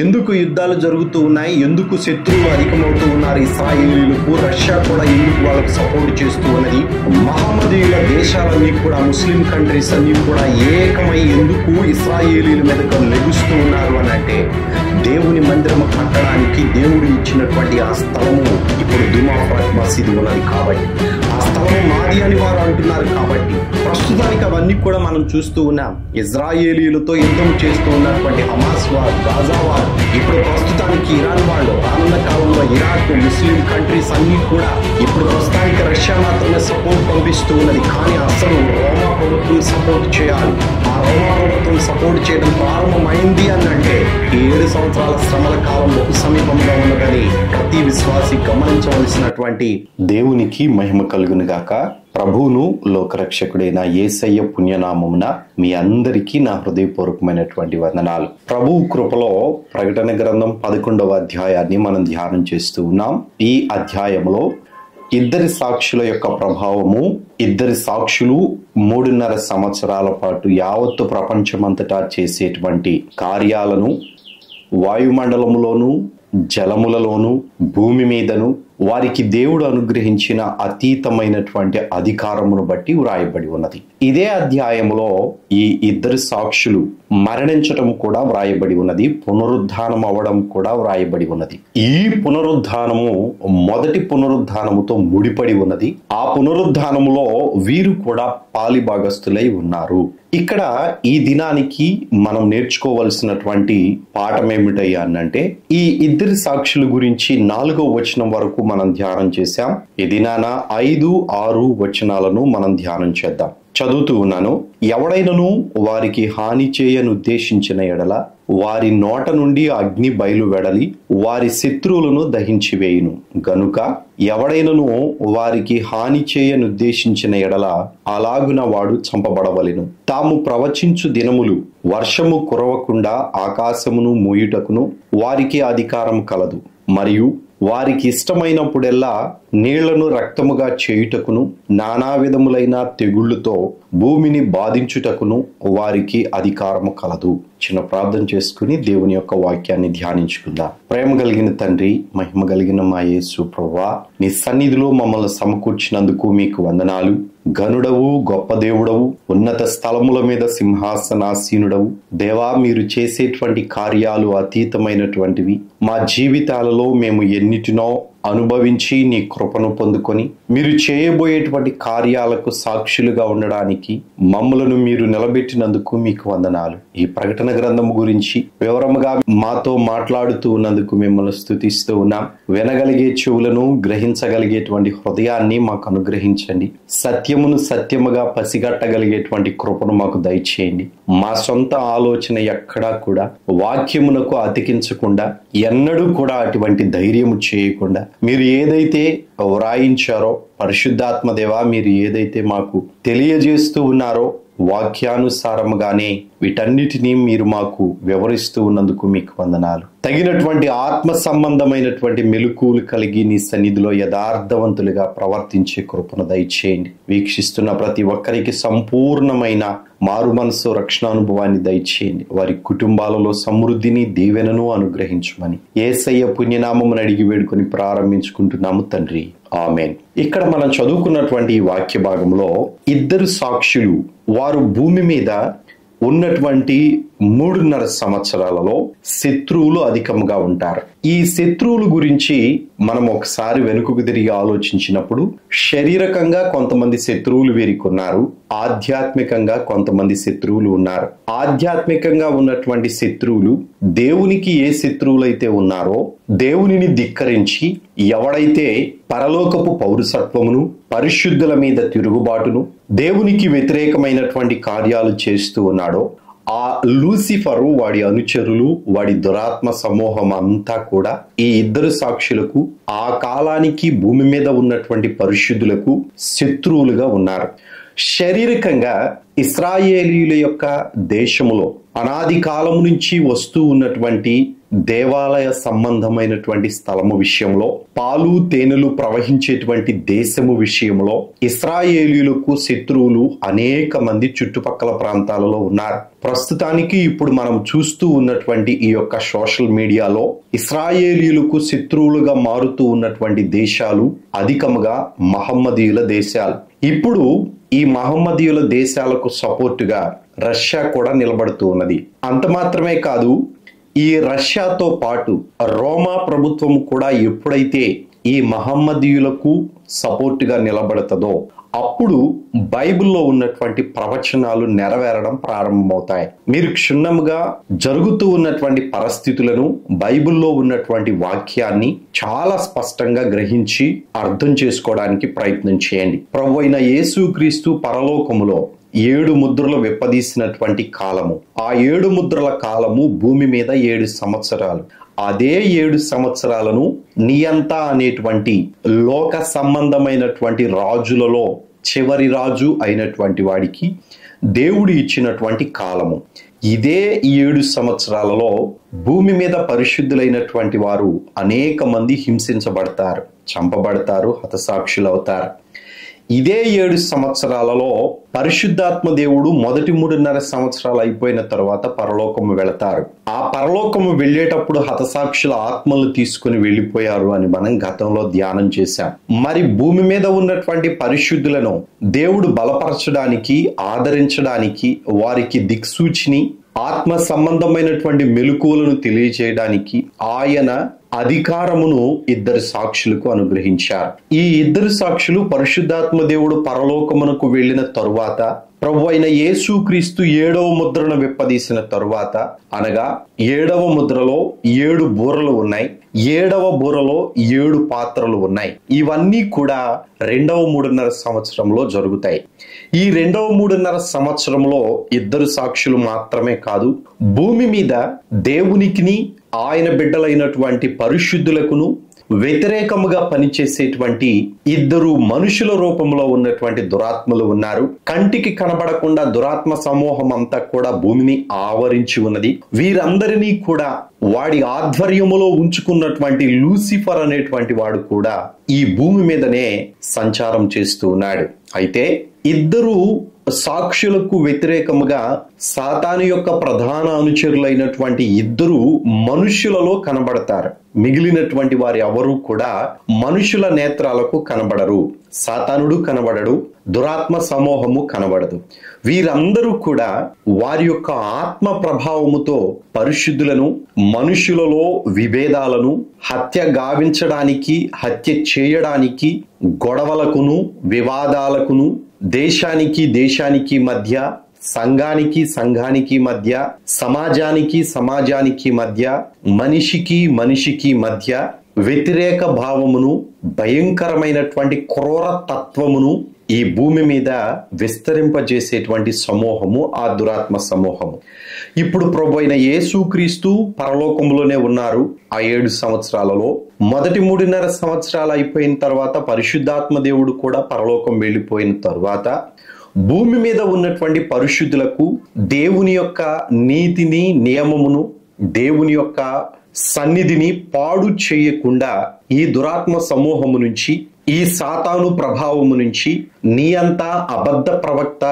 ఎందుకు యుద్ధాలు జరుగుతూ ఉన్నాయి, ఎందుకు శత్రువులు అధికమవుతూ ఉన్నారు ఇశ్రాయేలీలకు, రష్యా కూడా ఎందుకు వాళ్ళకు సపోర్ట్ చేస్తూ ఉన్నది, మహమ్మదీయుల దేశాలన్నీ కూడా, ముస్లిం కంట్రీస్ అన్ని కూడా ఏకమై ఎందుకు ఇశ్రాయేలీల మీదకు లెగుస్తూ ఉన్నారు అని అంటే, దేవుని మందిరం కట్టడానికి దేవుడు ఇచ్చినటువంటి ఆ స్థలము ఇప్పుడు దుమాఫాట్ మసీదు ఉన్నది కాబట్టి, ఆ స్థలము మాది అని వారు అంటున్నారు కాబట్టి, ప్రస్తుతానికి అవన్నీ కూడా మనం చూస్తూ ఉన్నాం. ఇజ్రాయేలీలతో యుద్ధం చేస్తూ ఉన్నటువంటి హమాస్ వారు, గాజా వారు, ఇప్పుడు ప్రస్తుతానికి ఇరాన్ వాళ్ళు, రానున్న కాలంలో ఇరాక్, ముస్లిం కంట్రీస్ అన్ని కూడా ఇప్పుడు ప్రస్తుతానికి రష్యా మాత్రమే సపోర్ట్ పంపిస్తూ ఉన్నది. కానీ అసలు రోమా ప్రభుత్వం సపోర్ట్ చేయాలి. ఆ రోమా ప్రభుత్వం సపోర్ట్ చేయడం ప్రారంభమైంది అని అంటే 7 సంవత్సరాల శ్రమల కాలం బహు సమీపంగా ఉన్నదని ప్రతి విశ్వాసి గమనించవలసినటువంటి. దేవునికి మహిమ కలుగును గాక. ప్రభువును లోకరక్షకుడైన యేసయ్య పుణ్యనామమున మీ అందరికీ నా హృదయపూర్వకమైనటువంటి వందనాలు. ప్రభువు కృపలో ప్రకటన గ్రంథం 11వ అధ్యాయాన్ని మనం ధ్యానం చేస్తూ ఉన్నాం. ఈ అధ్యాయంలో ఇద్దరి సాక్షుల యొక్క ప్రభావము, ఇద్దరి సాక్షులు 3.5 సంవత్సరాల పాటు యావత్తు ప్రపంచమంతటా చేసేటువంటి కార్యాలను వాయుమండలములోను, జలములలోను, భూమి మీదను వారికి దేవుడు అనుగ్రహించిన అతీతమైనటువంటి అధికారమును బట్టి వ్రాయబడి ఉన్నది. ఇదే అధ్యాయంలో ఈ ఇద్దరు సాక్షులు మరణించటం కూడా వ్రాయబడి ఉన్నది, పునరుద్ధానం అవ్వడం కూడా వ్రాయబడి ఉన్నది. ఈ పునరుద్ధానము మొదటి పునరుద్ధానముతో ముడిపడి ఉన్నది. ఆ పునరుద్ధానములో వీరు కూడా పాలిభాగస్తులై ఉన్నారు. ఇక్కడ ఈ దినానికి మనం నేర్చుకోవలసినటువంటి పాఠం ఏమిటయ్యా అనంటే, ఈ ఇద్దరి సాక్షుల గురించి 4వ వచనం వరకు మనం ధ్యానం చేశాం. ఈ దినాన 5, 6 వచనాలను మనం ధ్యానం చేద్దాం. చదువుతూ ఉన్నాను. ఎవడైనను వారికి హాని చేయను ఉద్దేశించిన ఎడల వారి నోట నుండి అగ్ని బయలు వెడలి వారి శత్రువులను దహించి వేయును. గనుక ఎవడైనను వారికి హాని చేయనుద్దేశించిన ఎడల అలాగున వాడు చంపబడవలెను. తాము ప్రవచించు దినములు వర్షము కురవకుండా ఆకాశమును మూయుటకును వారికి అధికారం కలదు. మరియు వారికి ఇష్టమైనప్పుడెల్లా నీళ్లను రక్తముగా చేయుటకును నానా విధములైన తెగుళ్లతో భూమిని బాధించుటకును వారికి అధికారము కలదు. చిన్న ప్రార్థన చేసుకుని దేవుని యొక్క వాక్యాన్ని ధ్యానించుకుందాం. ప్రేమ కలిగిన తండ్రి, మహిమ కలిగిన మా యేసు ప్రభువా, నీ సన్నిధిలో మమ్మల్ని సమకూర్చినందుకు మీకు వందనాలు. ఘనుడవు, గొప్ప దేవుడవు, ఉన్నత స్థలముల మీద సింహాసనాసీనుడవు. దేవా, మీరు చేసేటువంటి కార్యాలు అతీతమైనటువంటివి. మా జీవితాలలో మేము ఎన్నిటినో అనుభవించి నీ కృపను పొందుకొని మీరు చేయబోయేటువంటి కార్యాలకు సాక్షులుగా ఉండడానికి మమ్మలను మీరు నిలబెట్టినందుకు మీకు వందనాలు. ఈ ప్రకటన గ్రంథము గురించి వివరముగా మాతో మాట్లాడుతూ ఉన్నందుకు మిమ్మల్ని స్తుతిస్తూ ఉన్నాం. వినగలిగే చెవులను, గ్రహించగలిగేటువంటి హృదయాన్ని మాకు అనుగ్రహించండి. సత్యమును సత్యముగా పసిగట్టగలిగేటువంటి కృపను మాకు దయచేయండి. మా సొంత ఆలోచన ఎక్కడా కూడా వాక్యమునకు అతికించకుండా, ఎన్నడూ కూడా అటువంటి ధైర్యము చేయకుండా, మీరు ఏదైతే వ్రాయించారో పరిశుద్ధాత్మ దేవా, మీరు ఏదైతే మాకు తెలియజేస్తూ ఉన్నారో వాక్యానుసారముగానే వీటన్నిటినీ మీరు మాకు వివరిస్తూ ఉన్నందుకు మీకు వందనాలు. తగినటువంటి ఆత్మ సంబంధమైనటువంటి మెలకువలు కలిగి నీ సన్నిధిలో యథార్థవంతులుగా ప్రవర్తించే కృపను దయచేయండి. వీక్షిస్తున్న ప్రతి ఒక్కరికి సంపూర్ణమైన మారు మనసు, రక్షణ అనుభవాన్ని దయచేయండి. వారి కుటుంబాలలో సమృద్ధిని, దీవెనను అనుగ్రహించమని యేసయ్య పుణ్యనామమును అడిగి వేడుకొని ప్రారంభించుకుంటున్నాము తండ్రి. ఆమేన్. ఇక్కడ మనం చదువుకున్నటువంటి ఈ వాక్య భాగంలో ఇద్దరు సాక్షులు, వారు భూమి మీద ఉన్నటువంటి 3.5 సంవత్సరాలలో శత్రువులు అధికంగా ఉంటారు. ఈ శత్రువుల గురించి మనం ఒకసారి వెనుకకు తిరిగి ఆలోచించినప్పుడు, శారీరకంగా కొంతమంది శత్రువులు వీరికి ఉన్నారు, ఆధ్యాత్మికంగా కొంతమంది శత్రువులు ఉన్నారు. ఆధ్యాత్మికంగా ఉన్నటువంటి శత్రువులు దేవునికి ఏ శత్రువులైతే ఉన్నారో, దేవునిని ధిక్కరించి ఎవడైతే పరలోకపు పౌరసత్వమును, పరిశుద్ధుల మీద తిరుగుబాటును, దేవునికి వ్యతిరేకమైనటువంటి కార్యాలు చేస్తూ ఉన్నాడో, ఆ లూసిఫరు, వాడి అనుచరులు, వాడి దురాత్మ సమూహం అంతా కూడా ఈ ఇద్దరు సాక్షులకు, ఆ కాలానికి భూమి మీద ఉన్నటువంటి పరిశుద్ధులకు శత్రువులుగా ఉన్నారు. శారీరకంగా ఇశ్రాయేలీయుల యొక్క దేశములో అనాది కాలం నుంచి వస్తూ ఉన్నటువంటి దేవాలయ సంబంధమైనటువంటి స్థలము విషయంలో, పాలు తేనెలు ప్రవహించేటువంటి దేశము విషయంలో ఇశ్రాయేలీయులకు శత్రువులు అనేక మంది చుట్టుపక్కల ప్రాంతాలలో ఉన్నారు. ప్రస్తుతానికి ఇప్పుడు మనం చూస్తూ ఉన్నటువంటి ఈ యొక్క సోషల్ మీడియాలో ఇశ్రాయేలీయులకు శత్రువులుగా మారుతూ ఉన్నటువంటి దేశాలు అధికముగా మహమ్మదీయుల దేశాలు. ఇప్పుడు ఈ మహమ్మదీయుల దేశాలకు సపోర్టుగా రష్యా కూడా నిలబడుతూ ఉన్నది. అంత మాత్రమే కాదు, ఈ రష్యాతో పాటు రోమా ప్రభుత్వం కూడా ఎప్పుడైతే ఈ మహమ్మదీయులకు సపోర్టుగా నిలబడుతుందో అప్పుడు బైబిల్లో ఉన్నటువంటి ప్రవచనాలు నెరవేరడం ప్రారంభమవుతాయి. మీరు క్షుణ్ణముగా జరుగుతూ ఉన్నటువంటి పరిస్థితులను, బైబిల్లో ఉన్నటువంటి వాక్యాన్ని చాలా స్పష్టంగా గ్రహించి అర్థం చేసుకోవడానికి ప్రయత్నం చేయండి. ప్రభువైన యేసుక్రీస్తు పరలోకములో 7 ముద్రలు విప్పదీసినటువంటి కాలము, ఆ 7 ముద్రల కాలము భూమి మీద 7 సంవత్సరాలు. అదే 7 సంవత్సరాలను నియంతా అనేటువంటి లోక సంబంధమైనటువంటి రాజులలో చివరి రాజు అయినటువంటి వాడికి దేవుడు ఇచ్చినటువంటి కాలము. ఇదే 7 సంవత్సరాలలో భూమి మీద పరిశుద్ధులైనటువంటి వారు అనేక మంది హింసించబడతారు, చంపబడతారు, హతసాక్షులవుతారు. ఇదే 7 సంవత్సరాలలో పరిశుద్ధాత్మ దేవుడు మొదటి 3.5 సంవత్సరాలు అయిపోయిన తర్వాత పరలోకము వెళతారు. ఆ పరలోకము వెళ్ళేటప్పుడు హతసాక్షుల ఆత్మలు తీసుకుని వెళ్ళిపోయారు అని మనం గతంలో ధ్యానం చేశాం. మరి భూమి మీద ఉన్నటువంటి పరిశుద్ధులను దేవుడు బలపరచడానికి, ఆదరించడానికి, వారికి దిక్సూచిని, ఆత్మ సంబంధమైనటువంటి మెలకువలను తెలియజేయడానికి ఆయన అధికారమును 2 సాక్షులకు అనుగ్రహించారు. ఈ 2 సాక్షులు పరిశుద్ధాత్మ దేవుడు పరలోకమునకు వెళ్ళిన తరువాత, ప్రభువైన యేసుక్రీస్తు 7వ ముద్రను విప్పదీసిన తరువాత, అనగా 7వ ముద్రలో 7 బూరలు ఉన్నాయి, 7వ బూరలో 7 పాత్రలు ఉన్నాయి. ఇవన్నీ కూడా 2వ 3.5 సంవత్సరంలో జరుగుతాయి. ఈ 2వ 3.5 సంవత్సరంలో 2 సాక్షులు మాత్రమే కాదు, భూమి మీద దేవునికిని ఆయన బిడ్డలైనటువంటి పరిశుద్ధులకును వ్యతిరేకముగా పనిచేసేటువంటి 2 మనుషుల రూపంలో ఉన్నటువంటి దురాత్మలు ఉన్నారు. కంటికి కనబడకుండా దురాత్మ సమూహం అంతా కూడా భూమిని ఆవరించి ఉన్నది. వీరందరినీ కూడా వాడి ఆధ్వర్యములో ఉంచుకున్నటువంటి లూసిఫర్ అనేటువంటి వాడు కూడా ఈ భూమి మీదనే సంచారం చేస్తూ ఉన్నాడు. అయితే 2 సాక్షులకు వ్యతిరేకముగా సాతాను యొక్క ప్రధాన అనుచరులైనటువంటి 2 మనుషులలో కనబడతారు. మిగిలినటువంటి వారు ఎవరు కూడా మనుషుల నేత్రాలకు కనబడరు. సాతానుడు కనబడడు, దురాత్మ సమూహము కనబడదు. వీరందరూ కూడా వారి యొక్క ఆత్మ ప్రభావముతో పరిశుద్ధులను, మనుషులలో విభేదాలను, హత్య గావించడానికి, హత్య చేయడానికి, గొడవలకును, వివాదాలకును, దేశానికి మధ్య, సంఘానికి మధ్య, సమాజానికి మధ్య, మనిషికి మధ్య వ్యతిరేక భావమును, భయంకరమైనటువంటి క్రూర తత్వమును ఈ భూమి మీద విస్తరింపజేసేటువంటి సమూహము ఆ దురాత్మ సమూహము. ఇప్పుడు ప్రభువైన యేసుక్రీస్తు పరలోకంలోనే ఉన్నారు. ఆ 7 సంవత్సరాలలో మొదటి 3.5 సంవత్సరాలు అయిపోయిన తర్వాత పరిశుద్ధాత్మ దేవుడు కూడా పరలోకం వెళ్ళిపోయిన తర్వాత భూమి మీద ఉన్నటువంటి పరిశుద్ధులకు దేవుని యొక్క నీతిని, నియమమును, దేవుని యొక్క సన్నిధిని పాడు చేయకుండా ఈ దురాత్మ సమూహము నుంచి, ఈ సాతాను ప్రభావము నుంచి, నియంతా అబద్ధ ప్రవక్త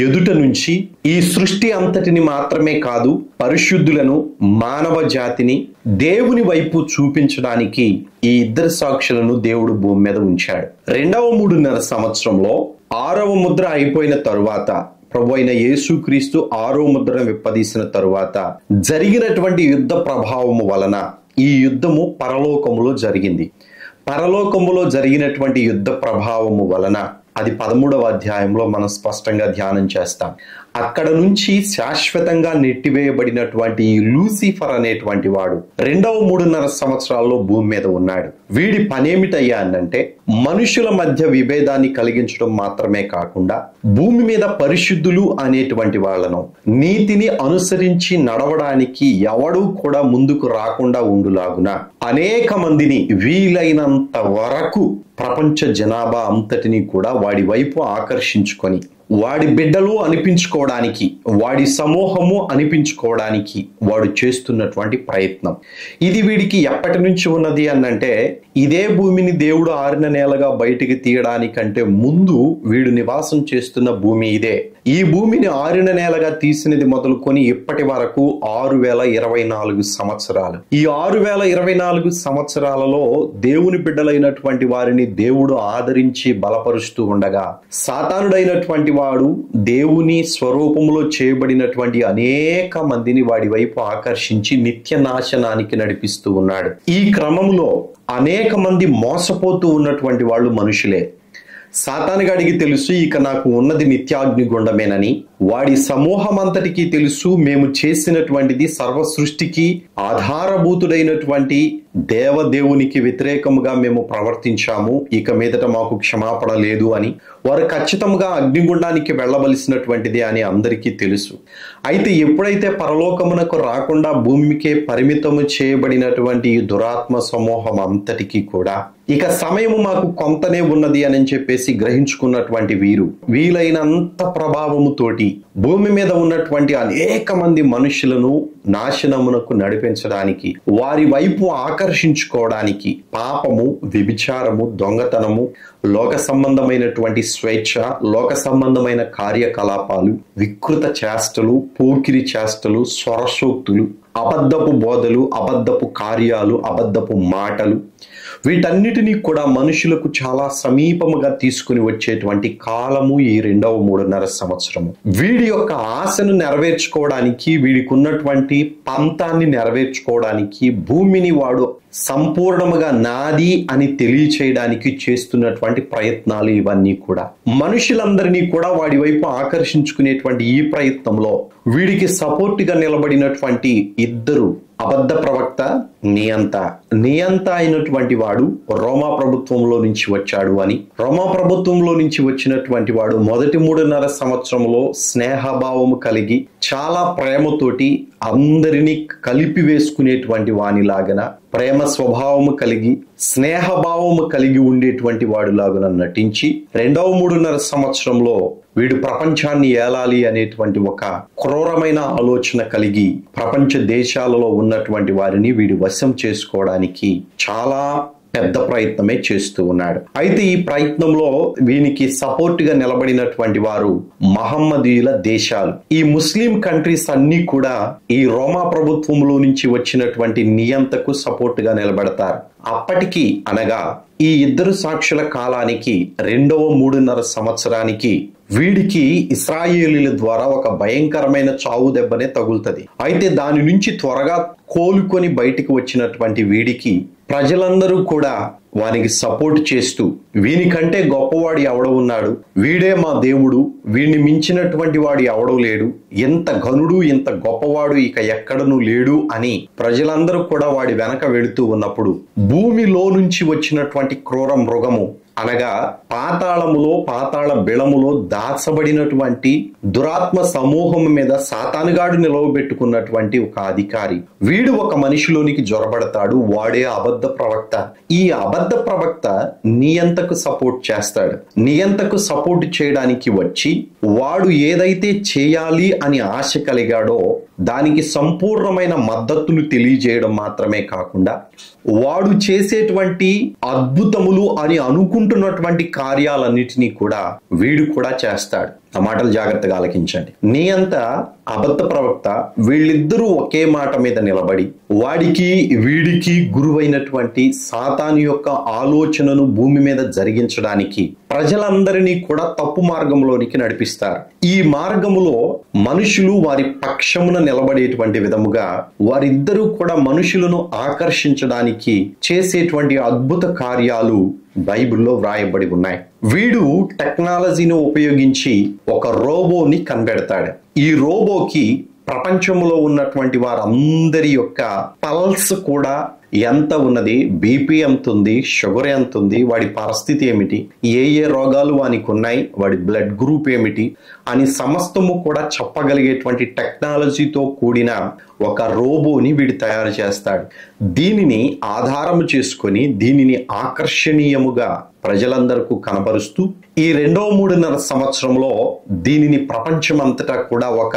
ఎదుట నుంచి, ఈ సృష్టి అంతటిని మాత్రమే కాదు పరిశుద్ధులను, మానవ జాతిని దేవుని వైపు చూపించడానికి ఈ 2 సాక్షులను దేవుడు భూమి మీద ఉంచాడు. 2వ 3.5 సంవత్సరంలో 6వ ముద్ర అయిపోయిన తరువాత, ప్రభు అయిన యేసుక్రీస్తు 6వ ముద్రను విప్పదీసిన తరువాత జరిగినటువంటి యుద్ధ ప్రభావము వలన ఈ యుద్ధము పరలోకములో జరిగింది. పరలోకములో జరిగినటువంటి యుద్ధ ప్రభావము వలన అది 13వ అధ్యాయంలో మనం స్పష్టంగా ధ్యానం చేస్తాం. అక్కడ నుంచి శాశ్వతంగా నెట్టివేయబడినటువంటి లూసిఫర్ అనేటువంటి వాడు 2వ 3.5 సంవత్సరాల్లో భూమి మీద ఉన్నాడు. వీడి పనేమిటయ్యా అంటే మనుషుల మధ్య విభేదాన్ని కలిగించడం మాత్రమే కాకుండా భూమి మీద పరిశుద్ధులు అనేటువంటి వాళ్ళను, నీతిని అనుసరించి నడవడానికి ఎవడూ కూడా ముందుకు రాకుండా ఉండులాగున అనేక మందిని వీలైనంత వరకు ప్రపంచ జనాభా అంతటిని కూడా వాడి వైపు ఆకర్షించుకొని వాడి బిడ్డలు అనిపించుకోవడానికి, వాడి సమూహము అనిపించుకోవడానికి వాడు చేస్తున్నటువంటి ప్రయత్నం. ఇది వీడికి ఎప్పటి నుంచి ఉన్నది అనంటే, ఇదే భూమిని దేవుడు 6 నెలలుగా బయటికి తీయడానికంటే ముందు వీడు నివాసం చేస్తున్న భూమి ఇదే. ఈ భూమిని 6 నెలలుగా తీసినది మొదలుకొని ఇప్పటి వరకు 6024 సంవత్సరాలు. ఈ 6024 సంవత్సరాలలో దేవుని బిడ్డలైనటువంటి వారిని దేవుడు ఆదరించి బలపరుస్తూ ఉండగా, సాతానుడైనటువంటి వాడు దేవుని స్వరూపములో చేయబడినటువంటి అనేక మందిని వాడి వైపు ఆకర్షించి నిత్య నాశనానికి నడిపిస్తూ ఉన్నాడు. ఈ క్రమంలో అనేక మంది మోసపోతూ ఉన్నటువంటి వాళ్ళు మనుషులే. సాతానుగాడికి తెలుసు ఇక నాకు ఉన్నది నిత్యాగ్నిగుండమేనని. వాడి సమూహం అంతటికి తెలుసు మేము చేసినటువంటిది సర్వ సృష్టికి ఆధారభూతుడైనటువంటి దేవదేవునికి వ్యతిరేకముగా మేము ప్రవర్తించాము, ఇక మీదట మాకు క్షమాపణ లేదు అని. వారు ఖచ్చితంగా అగ్నిగుండానికి వెళ్ళవలసినటువంటిది అని అందరికీ తెలుసు. అయితే ఎప్పుడైతే పరలోకమునకు రాకుండా భూమికే పరిమితము చేయబడినటువంటి ఈ దురాత్మ సమూహం అంతటికీ కూడా ఇక సమయము మాకు కొంతనే ఉన్నది అని చెప్పేసి గ్రహించుకున్నటువంటి వీలైనంత ప్రభావముతోటి భూమి మీద ఉన్నటువంటి అనేక మంది మనుషులను నాశనమునకు నడిపించడానికి, వారి వైపు ఆకర్షించుకోవడానికి పాపము, వ్యభిచారము, దొంగతనము, లోక సంబంధమైనటువంటి స్వేచ్ఛ, లోక సంబంధమైన కార్యకలాపాలు, వికృత చేష్టలు, పోకిరి చేష్టలు, స్వరశోక్తులు, అబద్ధపు బోధలు, అబద్ధపు కార్యాలు, అబద్ధపు మాటలు, వీటన్నిటినీ కూడా మనుషులకు చాలా సమీపముగా తీసుకుని వచ్చేటువంటి కాలము ఈ 2.5 సంవత్సరము. వీడి యొక్క ఆశను నెరవేర్చుకోవడానికి, వీడికి ఉన్నటువంటి పంతాన్ని నెరవేర్చుకోవడానికి, భూమిని వాడు సంపూర్ణముగా నాది అని తెలియచేయడానికి చేస్తున్నటువంటి ప్రయత్నాలు ఇవన్నీ కూడా మనుషులందరినీ కూడా వాడి వైపు ఆకర్షించుకునేటువంటి ఈ ప్రయత్నంలో వీడికి సపోర్ట్ గా నిలబడినటువంటి ఇద్దరు అబద్ధ ప్రవక్త, నియంత అయినటువంటి వాడు రోమా ప్రభుత్వంలో నుంచి వచ్చాడు అని. రోమా ప్రభుత్వంలో నుంచి వచ్చినటువంటి వాడు మొదటి 3.5 సంవత్సరంలో స్నేహభావము కలిగి చాలా ప్రేమతోటి అందరినీ కలిపి వేసుకునేటువంటి వానిలాగన, ప్రేమ స్వభావము కలిగి స్నేహభావము కలిగి ఉండేటువంటి వాడులాగా నటించి 2.5 సంవత్సరంలో వీడు ప్రపంచాన్ని ఏలాలి అనేటువంటి ఒక క్రూరమైన ఆలోచన కలిగి ప్రపంచ దేశాలలో ఉన్నటువంటి వారిని వీడి వశం చేసుకోవడానికి చాలా పెద్ద ప్రయత్నమే చేస్తూ ఉన్నాడు. అయితే ఈ ప్రయత్నంలో వీనికి సపోర్ట్ గా నిలబడినటువంటి వారు మహమ్మదీయుల దేశాలు. ఈ ముస్లిం కంట్రీస్ అన్ని కూడా ఈ రోమా ప్రభుత్వంలో నుంచి వచ్చినటువంటి నియంతకు సపోర్ట్ గా నిలబడతారు. అప్పటికి అనగా ఈ ఇద్దరు సాక్షుల కాలానికి 2.5 సంవత్సరానికి వీడికి ఇశ్రాయేలీల ద్వారా ఒక భయంకరమైన చావు దెబ్బనే తగులుతుంది. అయితే దాని నుంచి త్వరగా కోలుకొని బయటికి వచ్చినటువంటి వీడికి ప్రజలందరూ కూడా వారికి సపోర్ట్ చేస్తూ, వీనికంటే గొప్పవాడు ఎవడు ఉన్నాడు, వీడే మా దేవుడు, వీడిని మించినటువంటి వాడు ఎవడూ లేడు, ఎంత ఘనుడు ఎంత గొప్పవాడు ఇక ఎక్కడనూ లేడు అని ప్రజలందరూ కూడా వాడి వెనక వెళుతూ ఉన్నప్పుడు భూమిలో నుంచి వచ్చినటువంటి క్రూర మృగము అనగా పాతాళ బిళములో దాచబడినటువంటి దురాత్మ సమూహం మీద సాతానుగాడు నిలవబెట్టుకున్నటువంటి ఒక అధికారి వీడు ఒక మనిషిలోనికి జొరబడతాడు. వాడే అబద్ధ ప్రవక్త. ఈ అబద్ధ ప్రవక్త నియంతకు సపోర్ట్ చేస్తాడు. నియంతకు సపోర్ట్ చేయడానికి వచ్చి వాడు ఏదైతే చేయాలి అని ఆశ కలిగాడో దానికి సంపూర్ణమైన మద్దతును తెలియజేయడం మాత్రమే కాకుండా వాడు చేసేటువంటి అద్భుతములు అని అనుకుంటున్నటువంటి కార్యాలన్నిటినీ కూడా వీడు కూడా చేస్తాడు. ఆ మాటలు జాగ్రత్తగా ఆలకించండి. నియంత అబద్ధ ప్రవక్త వీళ్ళిద్దరూ ఒకే మాట మీద నిలబడి వీడికి గురువైనటువంటి సాతాను యొక్క ఆలోచనను భూమి మీద జరిగించడానికి ప్రజలందరినీ కూడా తప్పు మార్గంలోనికి నడిపిస్తారు. ఈ మార్గములో మనుషులు వారి పక్షమున నిలబడేటువంటి విధముగా వారిద్దరూ కూడా మనుషులను ఆకర్షించడానికి చేసేటువంటి అద్భుత కార్యాలు బైబిల్లో వ్రాయబడి ఉన్నాయి. వీడు టెక్నాలజీని ఉపయోగించి ఒక రోబోని కనిపెడతాడు. ఈ రోబోకి ప్రపంచంలో ఉన్నటువంటి వారందరి యొక్క పల్స్ కూడా ఎంత ఉన్నది, బీపీ ఎంత ఉంది, షుగర్ ఎంత ఉంది, వాడి పరిస్థితి ఏమిటి, ఏ ఏ రోగాలు వానికి ఉన్నాయి, వాడి బ్లడ్ గ్రూప్ ఏమిటి అని సమస్తము కూడా చెప్పగలిగేటువంటి టెక్నాలజీతో కూడిన ఒక రోబోని వీడు తయారు చేస్తాడు. దీనిని ఆధారము చేసుకొని దీనిని ఆకర్షణీయముగా ప్రజలందరికీ కనబరుస్తూ ఈ 2.5 సంవత్సరంలో దీనిని ప్రపంచమంతటా కూడా ఒక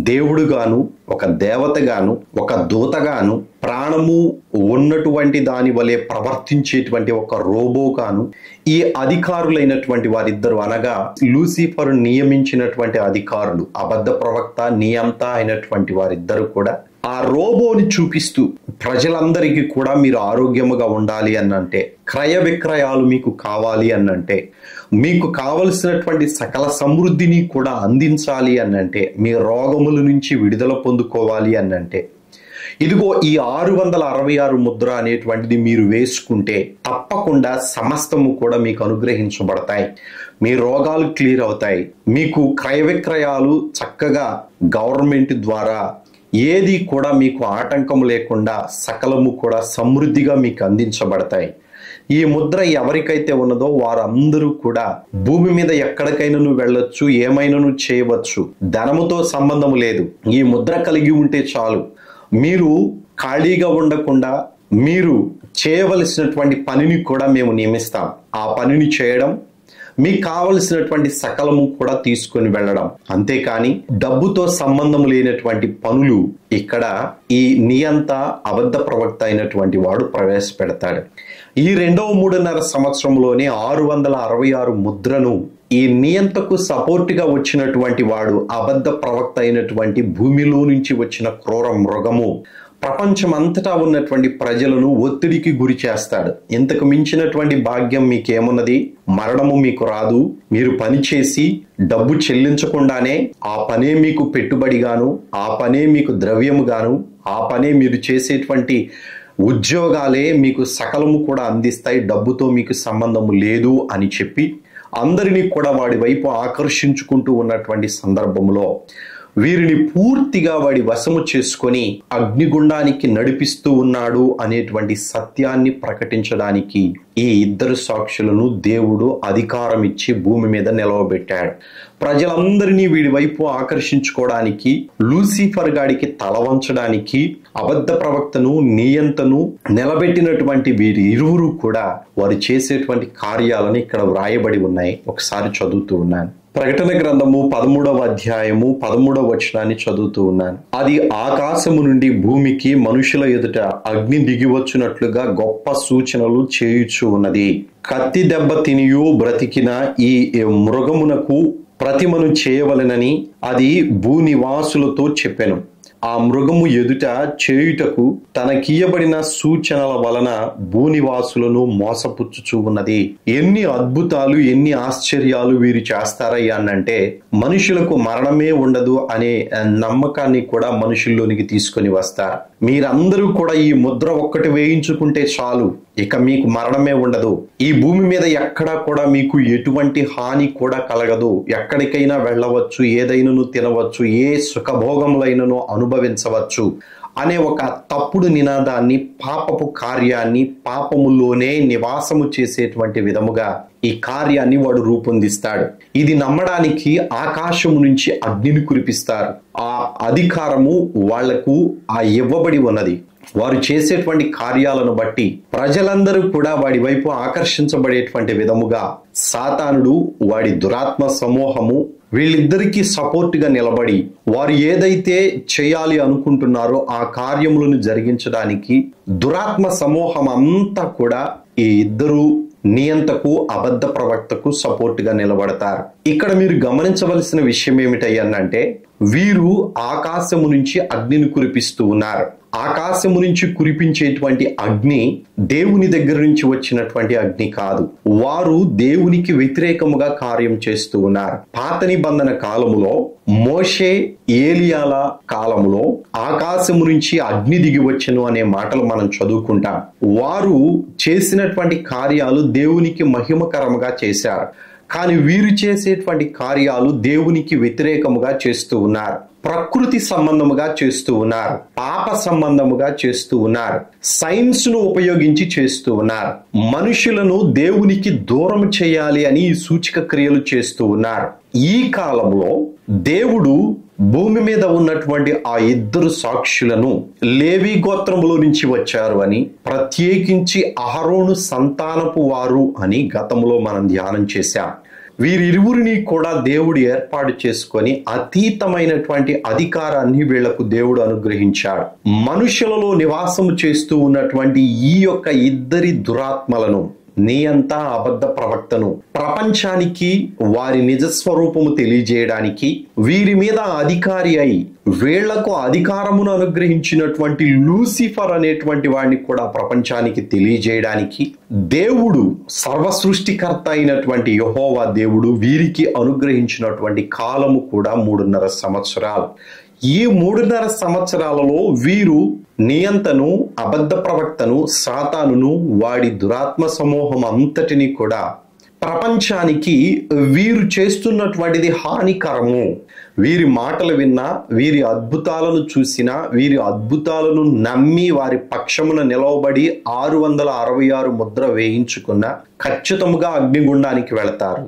దేవుడుగాను, ఒక దేవతగాను, ఒక దూతగాను, ప్రాణము ఉన్నటువంటి దాని వలె ప్రవర్తించేటువంటి ఒక రోబోగాను ఈ అధికారులైనటువంటి వారిద్దరు, అనగా లూసిఫర్ నియమించినటువంటి అధికారులు, అబద్ధ ప్రవక్త, నియంత అయినటువంటి వారిద్దరు కూడా ఆ రోబోని చూపిస్తూ ప్రజలందరికీ కూడా మీరు ఆరోగ్యముగా ఉండాలి అన్నంటే, క్రయ విక్రయాలు మీకు కావాలి అన్నంటే, మీకు కావలసినటువంటి సకల సమృద్ధిని కూడా అందించాలి అన్నంటే, మీ రోగముల నుంచి విడుదల పొందుకోవాలి అన్నంటే, ఇదిగో ఈ 666 ముద్ర అనేటువంటిది మీరు వేసుకుంటే తప్పకుండా సమస్తము కూడా మీకు అనుగ్రహించబడతాయి. మీ రోగాలు క్లియర్ అవుతాయి. మీకు క్రయ విక్రయాలు చక్కగా గవర్నమెంట్ ద్వారా ఏది కూడా మీకు ఆటంకం లేకుండా సకలము కూడా సమృద్ధిగా మీకు అందించబడతాయి. ఈ ముద్ర ఎవరికైతే ఉన్నదో వారందరూ కూడా భూమి మీద ఎక్కడికైనా వెళ్ళొచ్చు, ఏమైనా చేయవచ్చు. ధనముతో సంబంధం లేదు. ఈ ముద్ర కలిగి ఉంటే చాలు. మీరు ఖాళీగా ఉండకుండా మీరు చేయవలసినటువంటి పనిని కూడా మేము నియమిస్తాం. ఆ పనిని చేయడం, మీకు కావలసినటువంటి సకలము కూడా తీసుకొని వెళ్ళడం. అంతేకాని డబ్బుతో సంబంధం లేనటువంటి పనులు ఇక్కడ ఈ నియంత అబద్ధ ప్రవక్త అయినటువంటి వాడు ప్రవేశపెడతాడు. ఈ 2.5 సంవత్సరంలోనే 666 ముద్రను ఈ నియంతకు సపోర్ట్ గా వచ్చినటువంటి వాడు, అబద్ధ ప్రవక్త అయినటువంటి భూమిలో నుంచి వచ్చిన క్రూర మృగము ప్రపంచం అంతటా ఉన్నటువంటి ప్రజలను ఒత్తిడికి గురి చేస్తాడు. ఇంతకు మించినటువంటి భాగ్యం మీకేమున్నది? మరణము మీకు రాదు. మీరు పని చేసి డబ్బు చెల్లించకుండానే ఆ పనే మీకు పెట్టుబడిగాను, ఆ పనే మీకు ద్రవ్యముగాను, ఆ పనే మీరు చేసేటువంటి ఉద్యోగాలే మీకు సకలము కూడా అందిస్తాయి. డబ్బుతో మీకు సంబంధము లేదు అని చెప్పి అందరినీ కూడా వాడి వైపు ఆకర్షించుకుంటూ ఉన్నటువంటి సందర్భంలో వీరిని పూర్తిగా వాడి వశము చేసుకొని అగ్నిగుండానికి నడిపిస్తూ ఉన్నాడు అనేటువంటి సత్యాన్ని ప్రకటించడానికి ఈ ఇద్దరు సాక్షులను దేవుడు అధికారం ఇచ్చి భూమి మీద నిలవబెట్టాడు. ప్రజలందరినీ వీడి వైపు ఆకర్షించుకోవడానికి, లూసిఫర్ గాడికి తల వంచడానికి అబద్ధ ప్రవక్తను, నియంతను నిలబెట్టినటువంటి వీరి ఇరువురు కూడా వారు చేసేటువంటి కార్యాలను ఇక్కడ వ్రాయబడి ఉన్నాయి. ఒకసారి చదువుతూ ఉన్నాను. ప్రకటన గ్రంథము 13వ అధ్యాయము 13వ వచనాన్ని చదువుతూ ఉన్నాను. అది ఆకాశము నుండి భూమికి మనుషుల ఎదుట అగ్ని దిగివచ్చునట్లుగా గొప్ప సూచనలు చేయుచు ఉన్నది. కత్తి దెబ్బ తినియు బ్రతికిన ఈ మృగమునకు ప్రతిమను చేయవలెనని అది భూనివాసులతో చెప్పెను. ఆ మృగము ఎదుట చేయుటకు తనకీయబడిన సూచనల వలన భూనివాసులను మోసపుచ్చుచూ ఉన్నది. ఎన్ని అద్భుతాలు, ఎన్ని ఆశ్చర్యాలు వీరు చేస్తారయ్యా అనంటే మనుషులకు మరణమే ఉండదు అనే నమ్మకాన్ని కూడా మనుషుల్లోనికి తీసుకొని వస్తారు. మీరందరూ కూడా ఈ ముద్ర ఒక్కటి వేయించుకుంటే చాలు, ఇక మీకు మరణమే ఉండదు. ఈ భూమి మీద ఎక్కడా కూడా మీకు ఎటువంటి హాని కూడా కలగదు. ఎక్కడికైనా వెళ్ళవచ్చు, ఏదైనాను తినవచ్చు, ఏ సుఖభోగములైనను అనుభవించవచ్చు అనే ఒక తప్పుడు నినాదాన్ని, పాపపు కార్యాన్ని, పాపములోనే నివాసము చేసేటువంటి విధముగా ఈ కార్యాన్ని వాడు రూపొందిస్తాడు. ఇది నమ్మడానికి ఆకాశము నుంచి అగ్నిని కురిపిస్తారు. ఆ అధికారము వాళ్లకు ఇవ్వబడి ఉన్నది. వారు చేసేటువంటి కార్యాలను బట్టి ప్రజలందరూ కూడా వాడి వైపు ఆకర్షించబడేటువంటి విధముగా సాతానుడు, వాడి దురాత్మ సమూహము వీళ్ళిద్దరికీ సపోర్ట్ గా నిలబడి వారు ఏదైతే చేయాలి అనుకుంటున్నారో ఆ కార్యములను జరిగించడానికి దురాత్మ సమూహం అంతా కూడా ఈ ఇద్దరు నియంతకు, అబద్ధ ప్రవక్తకు సపోర్ట్ గా నిలబడతారు. ఇక్కడ మీరు గమనించవలసిన విషయం ఏమిటయ్యనంటే వీరు ఆకాశము నుంచి అగ్నిని కురిపిస్తూ ఉన్నారు. ఆకాశము నుంచి కురిపించేటువంటి అగ్ని దేవుని దగ్గర నుంచి వచ్చినటువంటి అగ్ని కాదు. వారు దేవునికి వ్యతిరేకముగా కార్యం చేస్తూ ఉన్నారు. పాత నిబంధన కాలములో మోషే, ఏలియాల కాలములో ఆకాశము నుంచి అగ్ని దిగి వచ్చెను అనే మాటలు మనం చదువుకుంటాం. వారు చేసినటువంటి కార్యాలు దేవునికి మహిమకరముగా చేశారు. కానీ వీరు చేసేటువంటి కార్యాలు దేవునికి వ్యతిరేకముగా చేస్తూ ఉన్నారు, ప్రకృతి సంబంధముగా చేస్తూ ఉన్నారు, పాప సంబంధముగా చేస్తూ ఉన్నారు, సైన్స్ ను ఉపయోగించి చేస్తూ ఉన్నారు, మనుషులను దేవునికి దూరం చేయాలి అని సూచక క్రియలు చేస్తూ ఉన్నారు. ఈ కాలంలో దేవుడు భూమి మీద ఉన్నటువంటి ఆ ఇద్దరు సాక్షులను లేవి గోత్రములో నుంచి వచ్చారు అని, ప్రత్యేకించి అహరోను సంతానపు వారు అని గతంలో మనం ధ్యానం చేశాం. వీరిరువురిని కూడా దేవుడు ఏర్పాటు చేసుకొని అతీతమైనటువంటి అధికారాన్ని వీళ్లకు దేవుడు అనుగ్రహించాడు. మనుషులలో నివాసము చేస్తూ ఉన్నటువంటి ఈ యొక్క ఇద్దరి దురాత్మలను, నియంత అబద్ధ ప్రవక్తను, ప్రపంచానికి వారి నిజస్వరూపము తెలియజేయడానికి, వీరి మీద అధికారి అయి వీళ్లకు అధికారమును అనుగ్రహించినటువంటి లూసిఫర్ అనేటువంటి వాడిని కూడా ప్రపంచానికి తెలియజేయడానికి దేవుడు, సర్వ సృష్టికర్త అయినటువంటి యెహోవా దేవుడు వీరికి అనుగ్రహించినటువంటి కాలము కూడా 3.5 సంవత్సరాలు. ఈ 3.5 సంవత్సరాలలో వీరు నియంతను, అబద్ధ ప్రవక్తను, సాతానును, వాడి దురాత్మ సమూహం అంతటిని కూడా ప్రపంచానికి వీరు చేస్తున్నటువంటిది హానికరము. వీరి మాటలు విన్నా, వీరి అద్భుతాలను చూసినా, వీరి అద్భుతాలను నమ్మి వారి పక్షమున నిలవబడి 666 ముద్ర వేయించుకున్న ఖచ్చితముగా అగ్నిగుండానికి వెళతారు.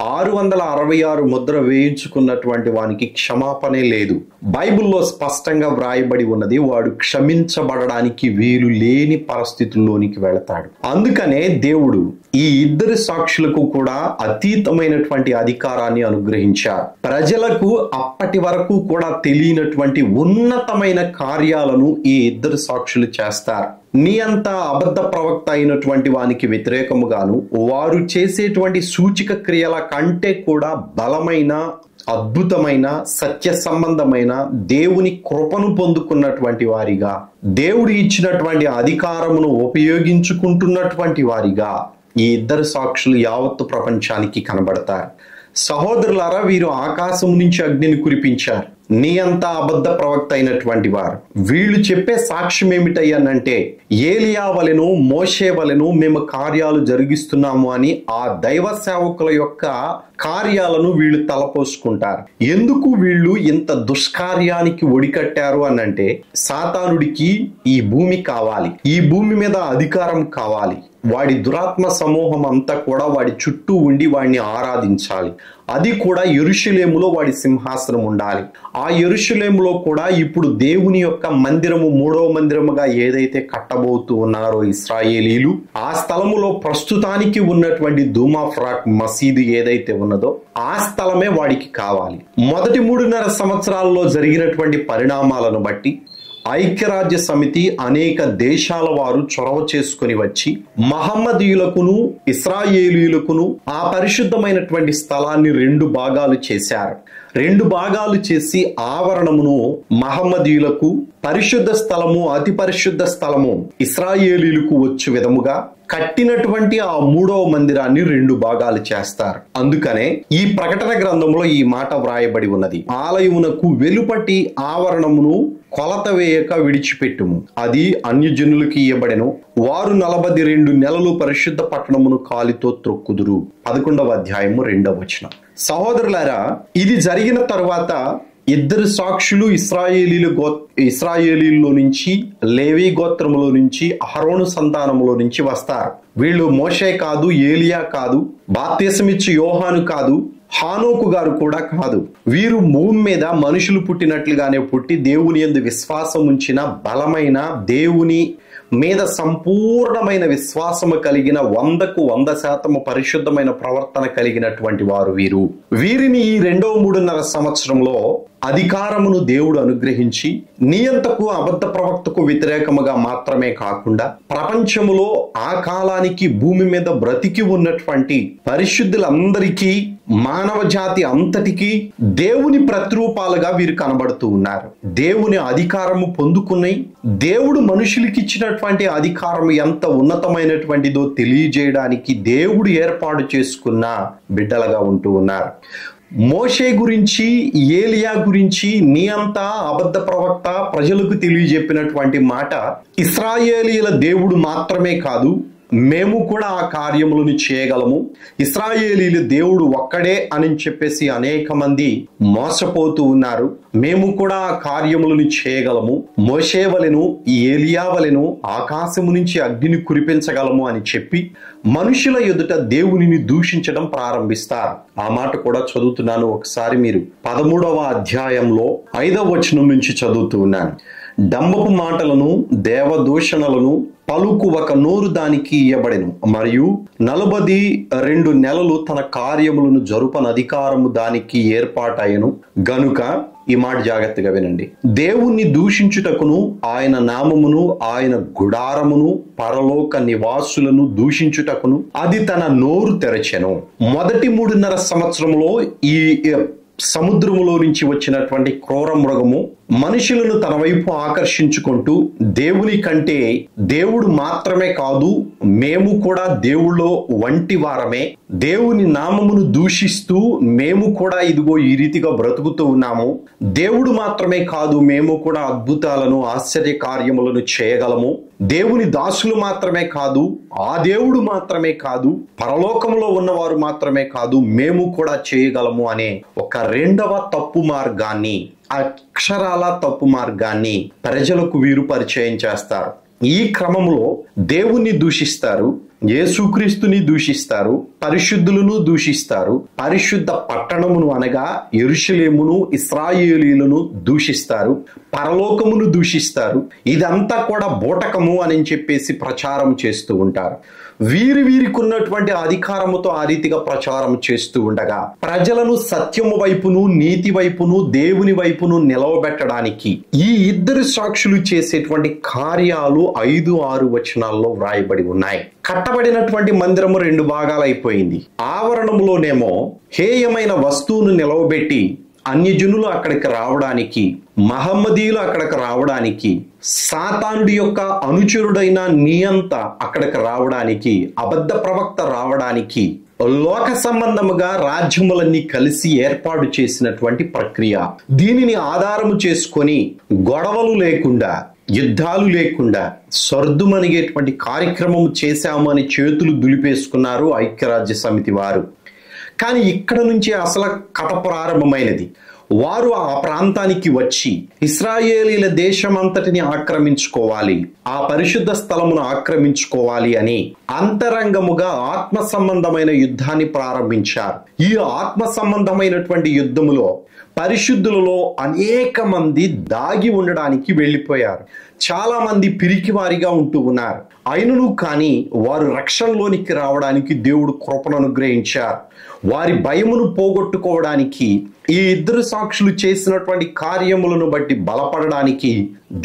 666 ముద్ర వేయించుకున్నటువంటి వానికి క్షమాపణే లేదు. బైబిల్లో స్పష్టంగా వ్రాయబడి ఉన్నది, వాడు క్షమించబడడానికి వీలు లేని పరిస్థితుల్లోనికి వెళతాడు. అందుకనే దేవుడు ఈ ఇద్దరు సాక్షులకు కూడా అతీతమైనటువంటి అధికారాన్ని అనుగ్రహించారు. ప్రజలకు అప్పటి వరకు కూడా తెలియనటువంటి ఉన్నతమైన కార్యాలను ఈ ఇద్దరు సాక్షులు చేస్తారు. నియంత అబద్ధ ప్రవక్త అయినటువంటి వానికి వ్యతిరేకముగాను వారు చేసేటువంటి సూచక క్రియల కంటే కూడా బలమైన, అద్భుతమైన, సత్య సంబంధమైన దేవుని కృపను పొందుకున్నటువంటి వారిగా, దేవుడు ఇచ్చినటువంటి అధికారమును ఉపయోగించుకుంటున్నటువంటి వారిగా ఈ ఇద్దరు సాక్షులు యావత్తు ప్రపంచానికి కనబడతారు. సహోదరులారా, వీరు ఆకాశం నుంచి అగ్నిని కురిపించారు. నియంత అబద్ధ ప్రవక్త అయినటువంటి వారు వీళ్ళు చెప్పే సాక్ష్యం ఏమిటయ్యానంటే, ఏలియా వలెను, మోషే వలెను మేము కార్యాలు జరిగిస్తున్నాము అని ఆ దైవ సేవకుల యొక్క కార్యాలను వీళ్ళు తలపోసుకుంటారు. ఎందుకు వీళ్ళు ఇంత దుష్కార్యానికి ఒడికట్టారు అనంటే, సాతానుడికి ఈ భూమి కావాలి, ఈ భూమి మీద అధికారం కావాలి, వాడి దురాత్మ సమూహం అంతా కూడా వాడి చుట్టూ ఉండి వాడిని ఆరాధించాలి. అది కూడా యెరూషలేములో వాడి సింహాసనం ఉండాలి. ఆ యెరూషలేములో కూడా ఇప్పుడు దేవుని యొక్క మందిరము, 3వ మందిరముగా ఏదైతే కట్టబోతూ ఉన్నారో ఇశ్రాయేలీలు, ఆ స్థలములో ప్రస్తుతానికి ఉన్నటువంటి దూమా ఫ్రాక్ మసీదు ఏదైతే ఉన్నదో ఆ స్థలమే వాడికి కావాలి. మొదటి 3.5 సంవత్సరాల్లో జరిగినటువంటి పరిణామాలను బట్టి ఐక్యరాజ్య సమితి అనేక దేశాల వారు చొరవ చేసుకుని వచ్చి మహమ్మదీయులకును ఇశ్రాయేలీయులకును ఆ పరిశుద్ధమైనటువంటి స్థలాన్ని 2 భాగాలు చేశారు. 2 భాగాలు చేసి ఆవరణమును మహమ్మదీయులకు, పరిశుద్ధ స్థలము, అతి పరిశుద్ధ స్థలము ఇశ్రాయేలీయులకు వచ్చు విధముగా కట్టినటువంటి ఆ 3వ మందిరాన్ని 2 భాగాలు చేస్తారు. అందుకనే ఈ ప్రకటన గ్రంథంలో ఈ మాట వ్రాయబడి ఉన్నది, ఆలయమునకు వెలుపటి ఆవరణమును కొలత వేయక విడిచిపెట్టుము, అది అన్యజనులకు ఇయ్యబడెను, వారు 42 నెలలు పరిశుద్ధ పట్టణమును కాలితో త్రొక్కుదురు. 11వ అధ్యాయము 2వ వచనం. సహోదరులారా, ఇది జరిగిన తరువాత ఇద్దరు సాక్షులు ఇశ్రాయేలీలో నుంచి, లేవి గోత్రములో నుంచి, అహరోను సంతానములో నుంచి వస్తారు. వీళ్ళు మోషే కాదు, ఏలియా కాదు, బాప్తిసమిచ్చు యోహాను కాదు, హానోకు గారు కూడా కాదు. వీరు భూమి మీద మనుషులు పుట్టినట్లుగానే పుట్టి దేవుని యందు విశ్వాసం ఉంచిన బలమైన, దేవుని మీద సంపూర్ణమైన విశ్వాసము కలిగిన, 100కు 100% పరిశుద్ధమైన ప్రవర్తన కలిగినటువంటి వారు వీరు. వీరిని ఈ 2వ 3.5 సంవత్సరంలో అధికారమును దేవుడు అనుగ్రహించి నియంతకు, అబద్ధ ప్రవక్తకు వ్యతిరేకముగా మాత్రమే కాకుండా ప్రపంచములో ఆ కాలానికి భూమి మీద బ్రతికి ఉన్నటువంటి పరిశుద్ధులందరికీ, మానవ జాతి అంతటికీ దేవుని ప్రతిరూపాలుగా వీరు కనబడుతూ ఉన్నారు. దేవుని అధికారము పొందుకుని దేవుడు మనుషులకి ఇచ్చినటువంటి అధికారం ఎంత ఉన్నతమైనటువంటిదో తెలియజేయడానికి దేవుడు ఏర్పాటు చేసుకున్న బిడ్డలుగా ఉంటూ ఉన్నారు. మోషే గురించి, ఏలియా గురించి నియంత అబద్ధ ప్రవక్త ప్రజలకు తెలియజెప్పినటువంటి మాట, ఇశ్రాయేలీయుల దేవుడు మాత్రమే కాదు, మేము కూడా ఆ కార్యములను చేయగలము, ఇశ్రాయేలీలు దేవుడు ఒక్కడే అని చెప్పేసి అనేక మంది మోసపోతూ ఉన్నారు, మేము కూడా ఆ కార్యములను చేయగలము, మోషే వలెను ఏలియా వలెను ఆకాశము నుంచి అగ్నిని కురిపించగలము అని చెప్పి మనుషుల ఎదుట దేవునిని దూషించడం ప్రారంభిస్తారు. ఆ మాట కూడా చదువుతున్నాను, ఒకసారి మీరు 13వ అధ్యాయంలో 5వ వచనం నుంచి చదువుతూ ఉన్నాను. డంబపు మాటలను దేవదూషణలను పలుకు ఒక నోరు దానికి ఇయ్యబడెను, మరియు 42 నెలలు తన కార్యములను జరుపని అధికారము దానికి ఏర్పాటయ్యను గనుక, ఈ మాట జాగ్రత్తగా వినండి, దేవుణ్ణి దూషించుటకును ఆయన నామమును ఆయన గుడారమును పరలోక నివాసులను దూషించుటకును అది తన నోరు తెరచెను. మొదటి 3.5 సంవత్సరంలో ఈ సముద్రములో నుంచి వచ్చినటువంటి క్రూర మృగము మనుషులను తన వైపు ఆకర్షించుకుంటూ దేవుని కంటే దేవుడు మాత్రమే కాదు, మేము కూడా దేవుళ్ళో వంటి వారమే, దేవుని నామమును దూషిస్తూ మేము కూడా ఇదిగో ఈ రీతిగా బ్రతుకుతూ ఉన్నాము, దేవుడు మాత్రమే కాదు మేము కూడా అద్భుతాలను ఆశ్చర్య కార్యములను చేయగలము, దేవుని దాసులు మాత్రమే కాదు, ఆ దేవుడు మాత్రమే కాదు, పరలోకంలో ఉన్నవారు మాత్రమే కాదు, మేము కూడా చేయగలము అనే ఒక రెండవ తప్పు మార్గాన్ని, అక్షరాల తప్పు మార్గాన్ని ప్రజలకు వీరు పరిచయం చేస్తారు. ఈ క్రమంలో దేవుణ్ణి దూషిస్తారు, యేసుక్రీస్తుని దూషిస్తారు, పరిశుద్ధులను దూషిస్తారు, పరిశుద్ధ పట్టణమును అనగా యెరూషలేమును ఇశ్రాయేలీయులను దూషిస్తారు, పరలోకమును దూషిస్తారు. ఇదంతా కూడా బూటకము అని చెప్పేసి ప్రచారం చేస్తూ ఉంటారు. వీరికి ఉన్నటువంటి అధికారముతో ఆ రీతిగా ప్రచారం చేస్తూ ఉండగా ప్రజలను సత్యము వైపును నీతి వైపును దేవుని వైపును నిలవబెట్టడానికి ఈ ఇద్దరు సాక్షులు చేసేటువంటి కార్యాలు 5-6 వచనాల్లో వ్రాయబడి ఉన్నాయి. కట్టబడినటువంటి మందిరము 2 భాగాలైపోయింది. ఆవరణములోనేమో హేయమైన వస్తువును నిలవబెట్టి అన్యజనులు అక్కడికి రావడానికి, మహమ్మదీయులు అక్కడికి రావడానికి, సాతానుడి యొక్క అనుచరుడైన నియంత అక్కడికి రావడానికి, అబద్ధ ప్రవక్త రావడానికి, లోక సంబంధముగా రాజ్యములన్నీ కలిసి ఏర్పాటు చేసినటువంటి ప్రక్రియ. దీనిని ఆధారము చేసుకొని గొడవలు లేకుండా, యుద్ధాలు లేకుండా సర్దుమణిగేటువంటి కార్యక్రమం చేశాము అని చేతులు దులిపేసుకున్నారు ఐక్యరాజ్య సమితి వారు. కానీ ఇక్కడ నుంచి అసలు కథ ప్రారంభమైనది. వారు ఆ ప్రాంతానికి వచ్చి ఇశ్రాయేలీల దేశమంతటిని ఆక్రమించుకోవాలి, ఆ పరిశుద్ధ స్థలమును ఆక్రమించుకోవాలి అని అంతరంగముగా ఆత్మ సంబంధమైన యుద్ధాన్ని ప్రారంభించారు. ఈ ఆత్మ సంబంధమైనటువంటి యుద్ధములో పరిశుద్ధులలో అనేక మంది దాగి ఉండడానికి వెళ్ళిపోయారు. చాలా మంది పిరికి వారిగా ఉంటూ ఉన్నారు. అయినను కానీ వారు రక్షణలోనికి రావడానికి దేవుడు కృపను అనుగ్రహించారు. వారి భయమును పోగొట్టుకోవడానికి, ఈ ఇద్దరు సాక్షులు చేసినటువంటి కార్యములను బట్టి బలపడడానికి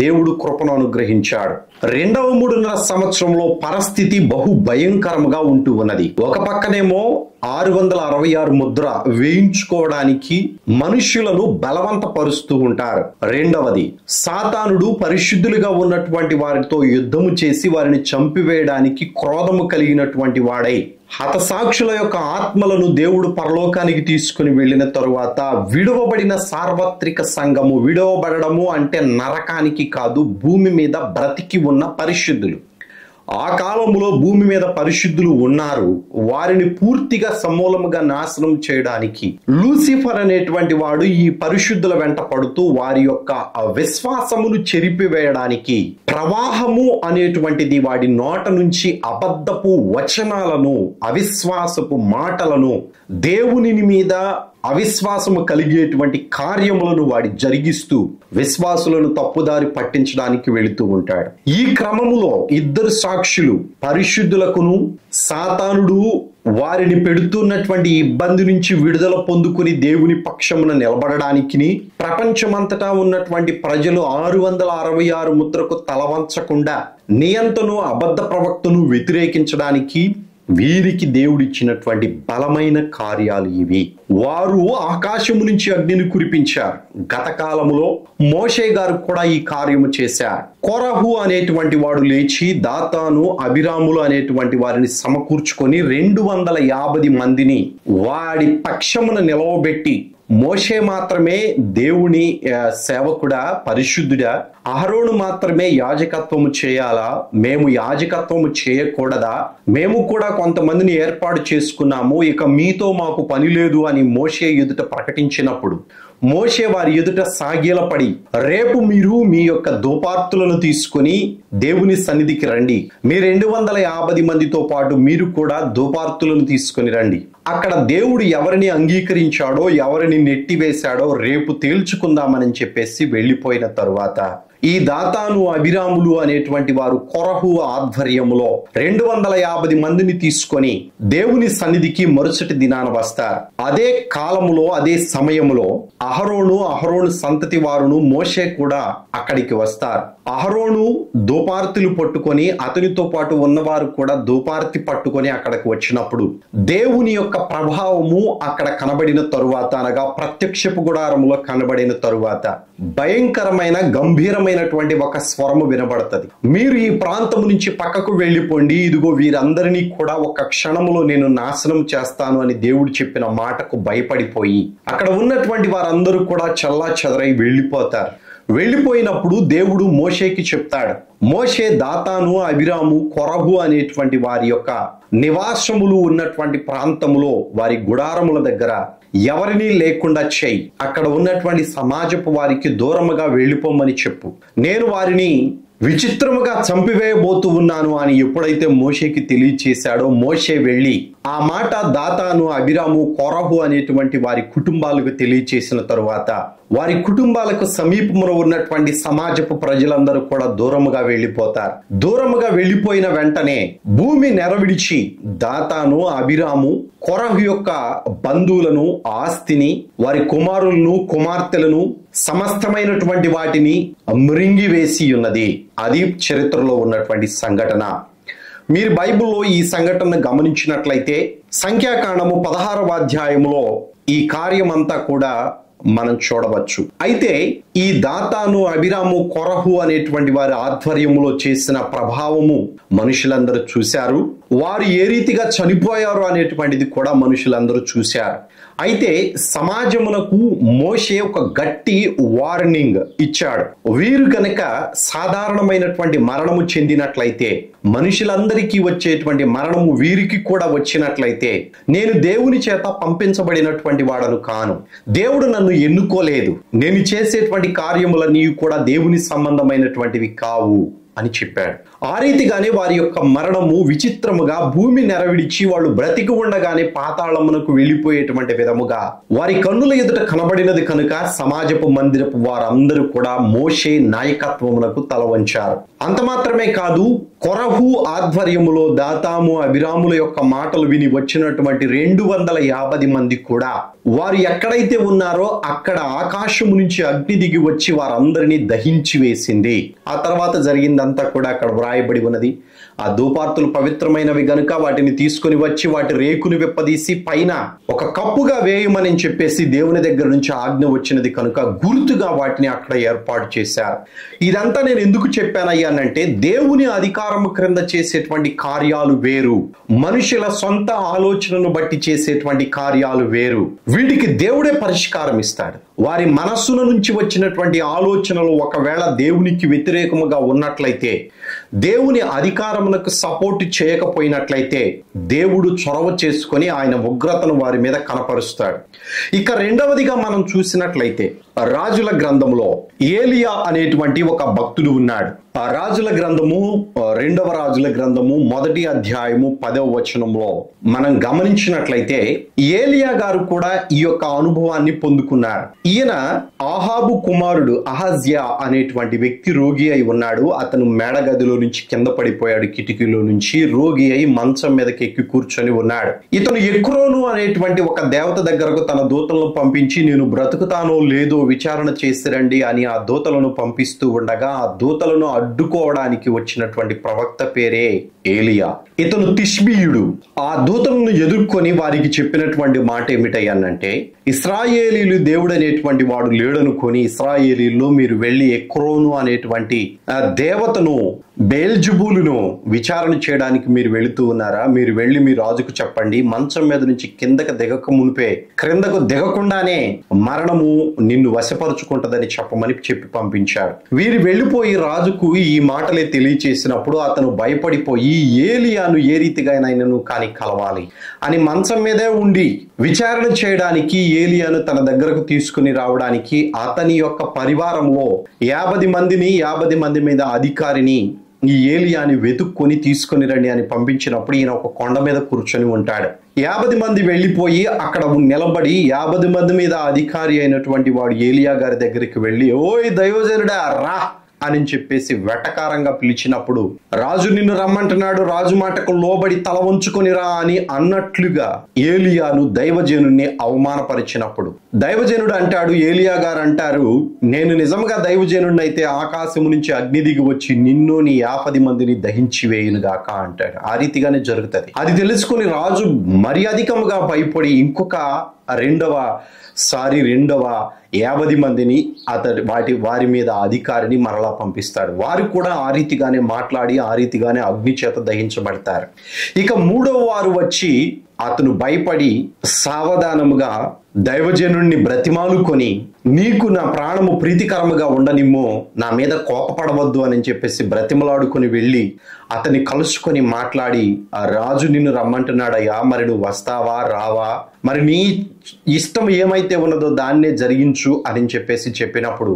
దేవుడు కృపను అనుగ్రహించాడు. 2వ 3.5 సంవత్సరంలో పరిస్థితి బహు భయంకరంగా ఉంటూ ఉన్నది. ఒక పక్కనేమో 666 ముద్ర వేయించుకోవడానికి మనుష్యులను బలవంతపరుస్తూ ఉంటారు. రెండవది, సాతానుడు పరిశుద్ధులుగా ఉన్నటువంటి వారితో యుద్ధము చేసి వారిని చంపివేయడానికి క్రోధము కలిగినటువంటి వాడై హతసాక్షుల యొక్క ఆత్మలను దేవుడు పరలోకానికి తీసుకుని వెళ్ళిన తరువాత విడువబడిన సార్వత్రిక సంఘము, విడువబడము అంటే నరకానికి కాదు, భూమి మీద బ్రతికి ఉన్న పరిశుద్ధులు. ఆ కాలంలో భూమి మీద పరిశుద్ధులు ఉన్నారు. వారిని పూర్తిగా సమూలముగా నాశనం చేయడానికి లూసిఫర్ అనేటువంటి వాడు ఈ పరిశుద్ధుల వెంట పడుతూ వారి యొక్క విశ్వాసమును చెరిపివేయడానికి ప్రవాహము అనేటువంటిది వాడి నోట నుంచి అబద్ధపు వచనాలను, అవిశ్వాసపు మాటలను, దేవుని మీద అవిశ్వాసము కలిగేటువంటి కార్యములను వాడి జరిగిస్తూ విశ్వాసులను తప్పుదారి పట్టించడానికి వెళుతూ ఉంటాడు. ఈ క్రమములో ఇద్దరు సాక్షులు పరిశుద్ధులకును సాతానుడు వారిని పెడుతున్నటువంటి ఇబ్బంది నుంచి విడుదల పొందుకుని దేవుని పక్షమున నిలబడడానికి, ప్రపంచమంతటా ఉన్నటువంటి ప్రజలు 666 ముద్రకు తలవంచకుండా నియంతను అబద్ధ ప్రవక్తను వ్యతిరేకించడానికి వీరికి దేవుడిచ్చినటువంటి బలమైన కార్యాలు ఇవి. వారు ఆకాశము నుంచి అగ్నిని కురిపించారు. గత కాలములో మోషే గారు కూడా ఈ కార్యము చేశారు. కొరహు అనేటువంటి వాడు లేచి దాతాను, అభిరాములు అనేటువంటి వారిని సమకూర్చుకొని 250 మందిని వాడి పక్షమున నిలవబెట్టి మోషే మాత్రమే దేవుని సేవకుడా, పరిశుద్ధుడా? అహరోను మాత్రమే యాజకత్వము చేయాలా? మేము యాజకత్వము చేయకూడదా? మేము కూడా కొంతమందిని ఏర్పాటు చేసుకున్నాము, ఇక మీతో మాకు పని లేదు అని మోషే ఎదుట ప్రకటించినప్పుడు మోషే వారి ఎదుట సాగిలపడి, రేపు మీరు మీ యొక్క ధూపార్తులను తీసుకుని దేవుని సన్నిధికి రండి, మీ 250 మందితో పాటు మీరు కూడా ధూపార్తులను తీసుకుని రండి, అక్కడ దేవుడు ఎవరిని అంగీకరించాడో ఎవరిని నెట్టివేశాడో రేపు తేల్చుకుందామని చెప్పేసి వెళ్ళిపోయిన తరువాత ఈ దాతాను, అబీరాములు అనేటువంటి వారు కొరహు ఆధ్వర్యములో 250 మందిని తీసుకొని దేవుని సన్నిధికి మరుసటి దినాన వస్తారు. అదే కాలములో, అదే సమయములో అహరోను సంతతి వారును మోషే కూడా అక్కడికి వస్తారు. అహరోను ధూపార్తిలు పట్టుకొని, అతనితో పాటు ఉన్నవారు కూడా ధూపార్తి పట్టుకొని అక్కడికి వచ్చినప్పుడు దేవుని యొక్క ప్రభావము అక్కడ కనబడిన తరువాత, అనగా ప్రత్యక్షపు గుడారములో కనబడిన తరువాత భయంకరమైన గంభీరమైనటువంటి ఒక స్వరము వినబడుతుంది. మీరు ఈ ప్రాంతం నుంచి పక్కకు వెళ్ళిపోండి, ఇదిగో వీరందరినీ కూడా ఒక క్షణములో నేను నాశనం చేస్తాను అని దేవుడు చెప్పిన మాటకు భయపడిపోయి అక్కడ ఉన్నటువంటి వారందరూ కూడా చల్లా చెదరై వెళ్ళిపోతారు. వెళ్ళిపోయినప్పుడు దేవుడు మోషేకి చెప్తాడు, మోషే దాతాను, అబీరాము, కొరహు అనేటువంటి వారి యొక్క నివాసములు ఉన్నటువంటి ప్రాంతములో వారి గుడారముల దగ్గర ఎవరినీ లేకుండా చేయి, అక్కడ ఉన్నటువంటి సమాజపు వారికి దూరముగా వెళ్ళిపోమని చెప్పు, నేను వారిని విచిత్రముగా చంపివేయబోతూ ఉన్నాను అని ఎప్పుడైతే మోషేకి తెలియచేశాడో మోషే వెళ్ళి ఆ మాట దాతాను, అబీరాము, కొరహు అనేటువంటి వారి కుటుంబాలకు తెలియచేసిన తరువాత వారి కుటుంబాలకు సమీపంలో ఉన్నటువంటి సమాజపు ప్రజలందరూ కూడా దూరముగా వెళ్ళిపోతారు. దూరముగా వెళ్ళిపోయిన వెంటనే భూమి నెరవిడిచి దాతాను, అబీరాము, కొరహు యొక్క బంధువులను, ఆస్తిని, వారి కుమారులను, కుమార్తెలను, సమస్తమైనటువంటి వాటిని మృంగివేసి ఉన్నది. అది చరిత్రలో ఉన్నటువంటి సంఘటన. మీరు బైబిల్లో ఈ సంఘటనను గమనించినట్లయితే సంఖ్యాకాండము 16వ అధ్యాయములో ఈ కార్యమంతా కూడా మనం చూడవచ్చు. అయితే ఈ దాతాను, అబీరాము, కొరహు అనేటువంటి వారి ఆధ్వర్యంలో చేసిన ప్రభావము మనుషులందరూ చూశారు. వారు ఏ రీతిగా చనిపోయారు అనేటువంటిది కూడా మనుషులందరూ చూశారు. అయితే సమాజమునకు మోషే ఒక గట్టి వార్నింగ్ ఇచ్చాడు. వీరు గనక సాధారణమైనటువంటి మరణము చెందినట్లయితే, మనుషులందరికీ వచ్చేటువంటి మరణము వీరికి కూడా వచ్చినట్లయితే, నేను దేవుని చేత పంపించబడినటువంటి వాడను కాను, దేవుడు నన్ను ఎన్నుకోలేదు, నేను చేసేటువంటి కార్యములన్నీ కూడా దేవుని సంబంధమైనటువంటివి కావు అని చెప్పాడు. ఆ రీతిగానే వారి యొక్క మరణము విచిత్రముగా భూమి నెరవిడిచి వాళ్ళు బ్రతికి ఉండగానే పాతాళమునకు వెళ్ళిపోయేటువంటి విధముగా వారి కన్నుల ఎదుట కనబడినది కనుక సమాజపు మందిరపు వారందరూ కూడా మోషే నాయకత్వమునకు తల వంచారు. అంత మాత్రమే కాదు, కొరహు ఆధ్వర్యములో దాతాము, అబీరాముల యొక్క మాటలు విని వచ్చినటువంటి 250 మంది కూడా వారు ఎక్కడైతే ఉన్నారో అక్కడ ఆకాశము నుంచి అగ్ని దిగి వచ్చి వారందరినీ దహించి వేసింది. ఆ తర్వాత జరిగిందంతా కూడా అక్కడ వ్రాయబడి ఉన్నది. ఆ ధూపార్తులు పవిత్రమైనవి గనుక వాటిని తీసుకుని వచ్చి వాటి రేకును విప్పదీసి పైన ఒక కప్పుగా వేయమని చెప్పేసి దేవుని దగ్గర నుంచి ఆజ్ఞ వచ్చినది కనుక గుర్తుగా వాటిని అక్కడ ఏర్పాటు చేశారు. ఇదంతా నేను ఎందుకు చెప్పానయ్యానంటే, దేవుని అధికారము క్రింద చేసేటువంటి కార్యాలు వేరు, మనుషుల సొంత ఆలోచనను బట్టి చేసేటువంటి కార్యాలు వేరు. వీటికి దేవుడే పరిష్కారం ఇస్తాడు. వారి మనస్సుల నుంచి వచ్చినటువంటి ఆలోచనలు ఒకవేళ దేవునికి వ్యతిరేకముగా ఉన్నట్లయితే, దేవుని అధికారమునకు సపోర్ట్ చేయకపోయినట్లయితే దేవుడు చొరవ చేసుకొని ఆయన ఉగ్రతను వారి మీద కనపరుస్తాడు. ఇక రెండవదిగా మనం చూసినట్లయితే రాజుల గ్రంథంలో ఏలియా అనేటువంటి ఒక భక్తుడు ఉన్నాడు. ఆ రాజుల గ్రంథము 2వ రాజుల గ్రంథము 1వ అధ్యాయము 10వ వచనంలో మనం గమనించినట్లయితే ఏలియా గారు కూడా ఈ యొక్క అనుభవాన్ని పొందుకున్నారు. ఈయన ఆహాబు కుమారుడు అహజ్యా అనేటువంటి వ్యక్తి రోగి అయి ఉన్నాడు. అతను మేడగదిలో నుంచి కింద పడిపోయాడు, కిటికీలో నుంచి రోగి అయి మంచం మీదకి ఎక్కి కూర్చొని ఉన్నాడు. ఇతను ఎక్రోను అనేటువంటి ఒక దేవత దగ్గరకు తన దూతలను పంపించి, నేను బ్రతుకుతానో లేదో విచారణ చేసిరండి అని ఆ దూతలను పంపిస్తూ ఉండగా ఆ దూతలను అడ్డుకోవడానికి వచ్చినటువంటి ప్రవక్త పేరే ఏలియా. ఇతను తిష్బీయుడు. ఆ దూతలను ఎదుర్కొని వారికి చెప్పినటువంటి మాట ఏమిటయ్యానంటే, ఇశ్రాయేలీలు దేవుడు అనేటువంటి వాడు లేడనుకొని ఇశ్రాయేలీల్లో మీరు వెళ్లి ఎక్రోను అనేటువంటి దేవతను బెయల్జెబూలును విచారణ చేయడానికి మీరు వెళుతూ ఉన్నారా? మీరు వెళ్ళి మీ రాజుకు చెప్పండి, మంచం మీద నుంచి కిందకు దిగక మునిపే, క్రిందకు దిగకుండానే మరణము నిన్ను వశపరుచుకుంటదని చెప్పమని చెప్పి పంపించాడు. వీరు వెళ్ళిపోయి రాజుకు ఈ మాటలే తెలియచేసినప్పుడు అతను భయపడిపోయి ఏలియాను ఏ రీతిగా ఆయనను కాని కలవాలి అని మంచం మీదే ఉండి విచారణ చేయడానికి ఏలియాను తన దగ్గరకు తీసుకుని రావడానికి అతని యొక్క పరివారంలో 50 మందిని 50 మంది మీద అధికారిని ఈ ఏలియాని వెతుక్కొని తీసుకొని రండి అని పంపించినప్పుడు ఈయన ఒక కొండ మీద కూర్చొని ఉంటాడు. 50 మంది వెళ్ళిపోయి అక్కడ నిలబడి 50 మంది మీద అధికారి అయినటువంటి వాడు ఏలియా గారి దగ్గరికి వెళ్ళి, ఓయ్ దైవజనుడా రా అని చెప్పేసి వెటకారంగా పిలిచినప్పుడు, రాజు నిన్ను రమ్మంటున్నాడు, రాజు మాటకు లోబడి తల వంచుకొని రా అని అన్నట్లుగా ఏలియాను దైవజనుడిని అవమానపరిచినప్పుడు దైవజనుడు అంటాడు, ఏలియా గారు అంటారు, నేను నిజంగా దైవజనుడిని అయితే ఆకాశము నుంచి అగ్ని దిగి వచ్చి నిన్ను నీ 50 మందిని దహించి వేయునుగాక అంటాడు. ఆ రీతిగానే జరుగుతుంది. అది తెలుసుకుని రాజు మరి అధికముగా భయపడి ఇంకొక రెండవ 50 మందిని వారి మీద అధికారిని మరలా పంపిస్తాడు. వారు కూడా ఆ రీతిగానే మాట్లాడి ఆ రీతిగానే అగ్ని చేత దహించబడతారు. ఇక 3వ వారు వచ్చి అతను భయపడి సావధానముగా దైవజనుడిని బ్రతిమాలుకొని, నీకు నా ప్రాణము ప్రీతికరముగా ఉండనిమ్మో, నా మీద కోపపడవద్దు అని చెప్పేసి బ్రతిమలాడుకొని వెళ్ళి అతన్ని కలుసుకొని మాట్లాడి, ఆ రాజు నిన్ను రమ్మంటున్నాడయ్యా, మరి నువ్వు వస్తావా రావా, మరి నీ ఇష్టం ఏమైతే ఉన్నదో దాన్నే జరిగించు అని చెప్పేసి చెప్పినప్పుడు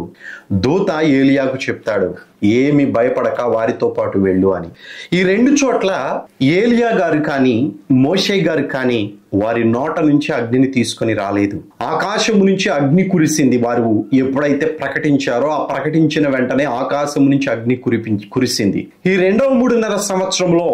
దూత ఏలియాకు చెప్తాడు, ఏమి భయపడక వారితో పాటు వెళ్ళు అని. ఈ 2 చోట్ల ఏలియా గారు కానీ మోషే గారు కానీ వారి నోట నుంచి అగ్నిని తీసుకొని రాలేదు. ఆకాశము నుంచి అగ్ని కురిసింది. వారు ఎప్పుడైతే ప్రకటించారో ఆ ప్రకటించిన వెంటనే ఆకాశము నుంచి అగ్ని కురిసింది. ఈ 2.5 సంవత్సరంలో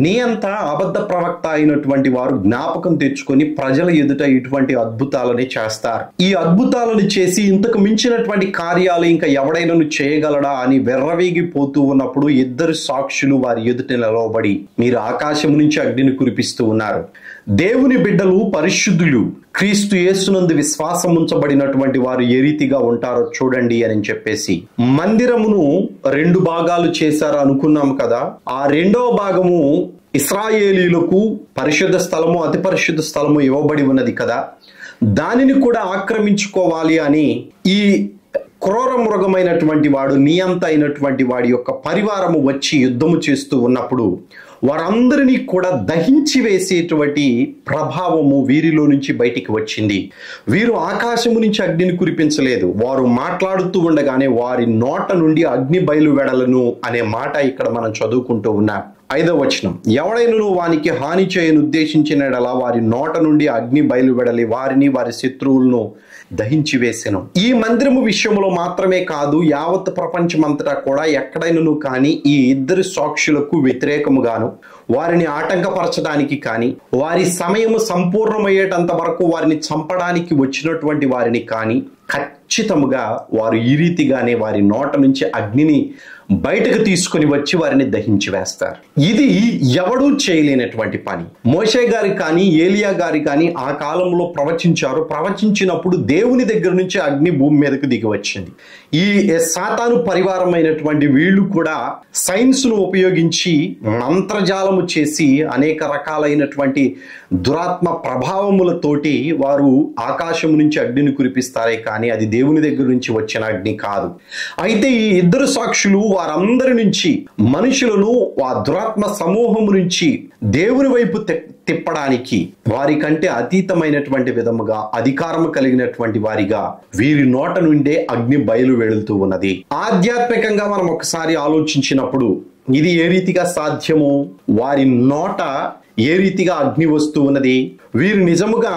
నియంత అబద్ధ ప్రవక్త అయినటువంటి వారు జ్ఞాపకం తెచ్చుకొని ప్రజల ఎదుట ఇటువంటి అద్భుతాలని చేస్తారు. ఈ అద్భుతాలను చేసి ఇంతకు మించినటువంటి కార్యాలు ఇంకా ఎవడైనా చేయగలడా అని వెర్రవేగిపోతూ ఉన్నప్పుడు 2 సాక్షులు వారి ఎదుట నిలవబడి, మీరు ఆకాశం నుంచి అగ్నిని కురిపిస్తూ ఉన్నారు, దేవుని బిడ్డలు పరిశుద్ధులు క్రీస్తు యేసునందు విశ్వాసం ఉంచబడినటువంటి వారు ఏ రీతిగా ఉంటారో చూడండి అని చెప్పేసి మందిరమును 2 భాగాలు చేశారు అనుకున్నాం కదా. ఆ 2వ భాగము ఇశ్రాయేలీయులకు పరిశుద్ధ స్థలము అతి పరిశుద్ధ స్థలము ఇవ్వబడి ఉన్నది కదా, దానిని కూడా ఆక్రమించుకోవాలి అని ఈ క్రూర మృగమైనటువంటి వాడు నియంత అయినటువంటి వాడి యొక్క పరివారము వచ్చి యుద్ధము చేస్తూ ఉన్నప్పుడు వారందరినీ కూడా దహించి వేసేటువంటి ప్రభావము వీరిలో నుంచి బయటికి వచ్చింది. వీరు ఆకాశము నుంచి అగ్నిని కురిపించలేదు. వారు మాట్లాడుతూ ఉండగానే వారి నోట నుండి అగ్ని బయలువెడలను అనే మాట ఇక్కడ మనం చదువుకుంటూ ఉన్నాం. 5వ వచనం, ఎవడైనను వానికి హాని చేయను ఉద్దేశించినడలా వారి నోట నుండి అగ్ని బయలువెడలి వారిని వారి శత్రువులను దహించి వేసెను. ఈ మందిరము విషయంలో మాత్రమే కాదు, యావత్ ప్రపంచమంతటా కూడా ఎక్కడైనను కానీ ఈ 2 సాక్షులకు వ్యతిరేకముగాను వారిని ఆటంకపరచడానికి కానీ వారి సమయము సంపూర్ణమయ్యేటంత వరకు వారిని చంపడానికి వచ్చినటువంటి వారిని కానీ ఖచ్చితముగా వారు ఈ రీతిగానే వారి నోట నుంచి అగ్నిని బయటకు తీసుకుని వచ్చి వారిని దహించి వేస్తారు. ఇది ఎవడూ చేయలేనటువంటి పని. మోషే గారి కానీ ఏలియా గారి కానీ ఆ కాలంలో ప్రవచించారు. ప్రవచించినప్పుడు దేవుని దగ్గర నుంచి అగ్ని భూమి మీదకు దిగి వచ్చింది. ఈ సాతాను పరివారమైనటువంటి వీళ్ళు కూడా సైన్స్ ను ఉపయోగించి మంత్రజాలము చేసి అనేక రకాలైనటువంటి దురాత్మ ప్రభావములతోటి వారు ఆకాశం నుంచి అగ్నిని కురిపిస్తారే కానీ అది దేవుని దగ్గర నుంచి వచ్చిన అగ్ని కాదు. అయితే ఈ 2 సాక్షులు వారందరి నుంచి మనుషులను ఆ దురాత్మ సమూహము నుంచి దేవుని వైపు తిప్పడానికి వారి కంటే అతీతమైనటువంటి విధముగా అధికారము కలిగినటువంటి వారిగా వీరి నోట నుండే అగ్ని బయలు వెళుతూ ఉన్నది. ఆధ్యాత్మికంగా మనం ఒకసారి ఆలోచించినప్పుడు ఇది ఏ రీతిగా సాధ్యము? వారి నోట ఏ రీతిగా అగ్ని వస్తూ ఉన్నది? వీరు నిజముగా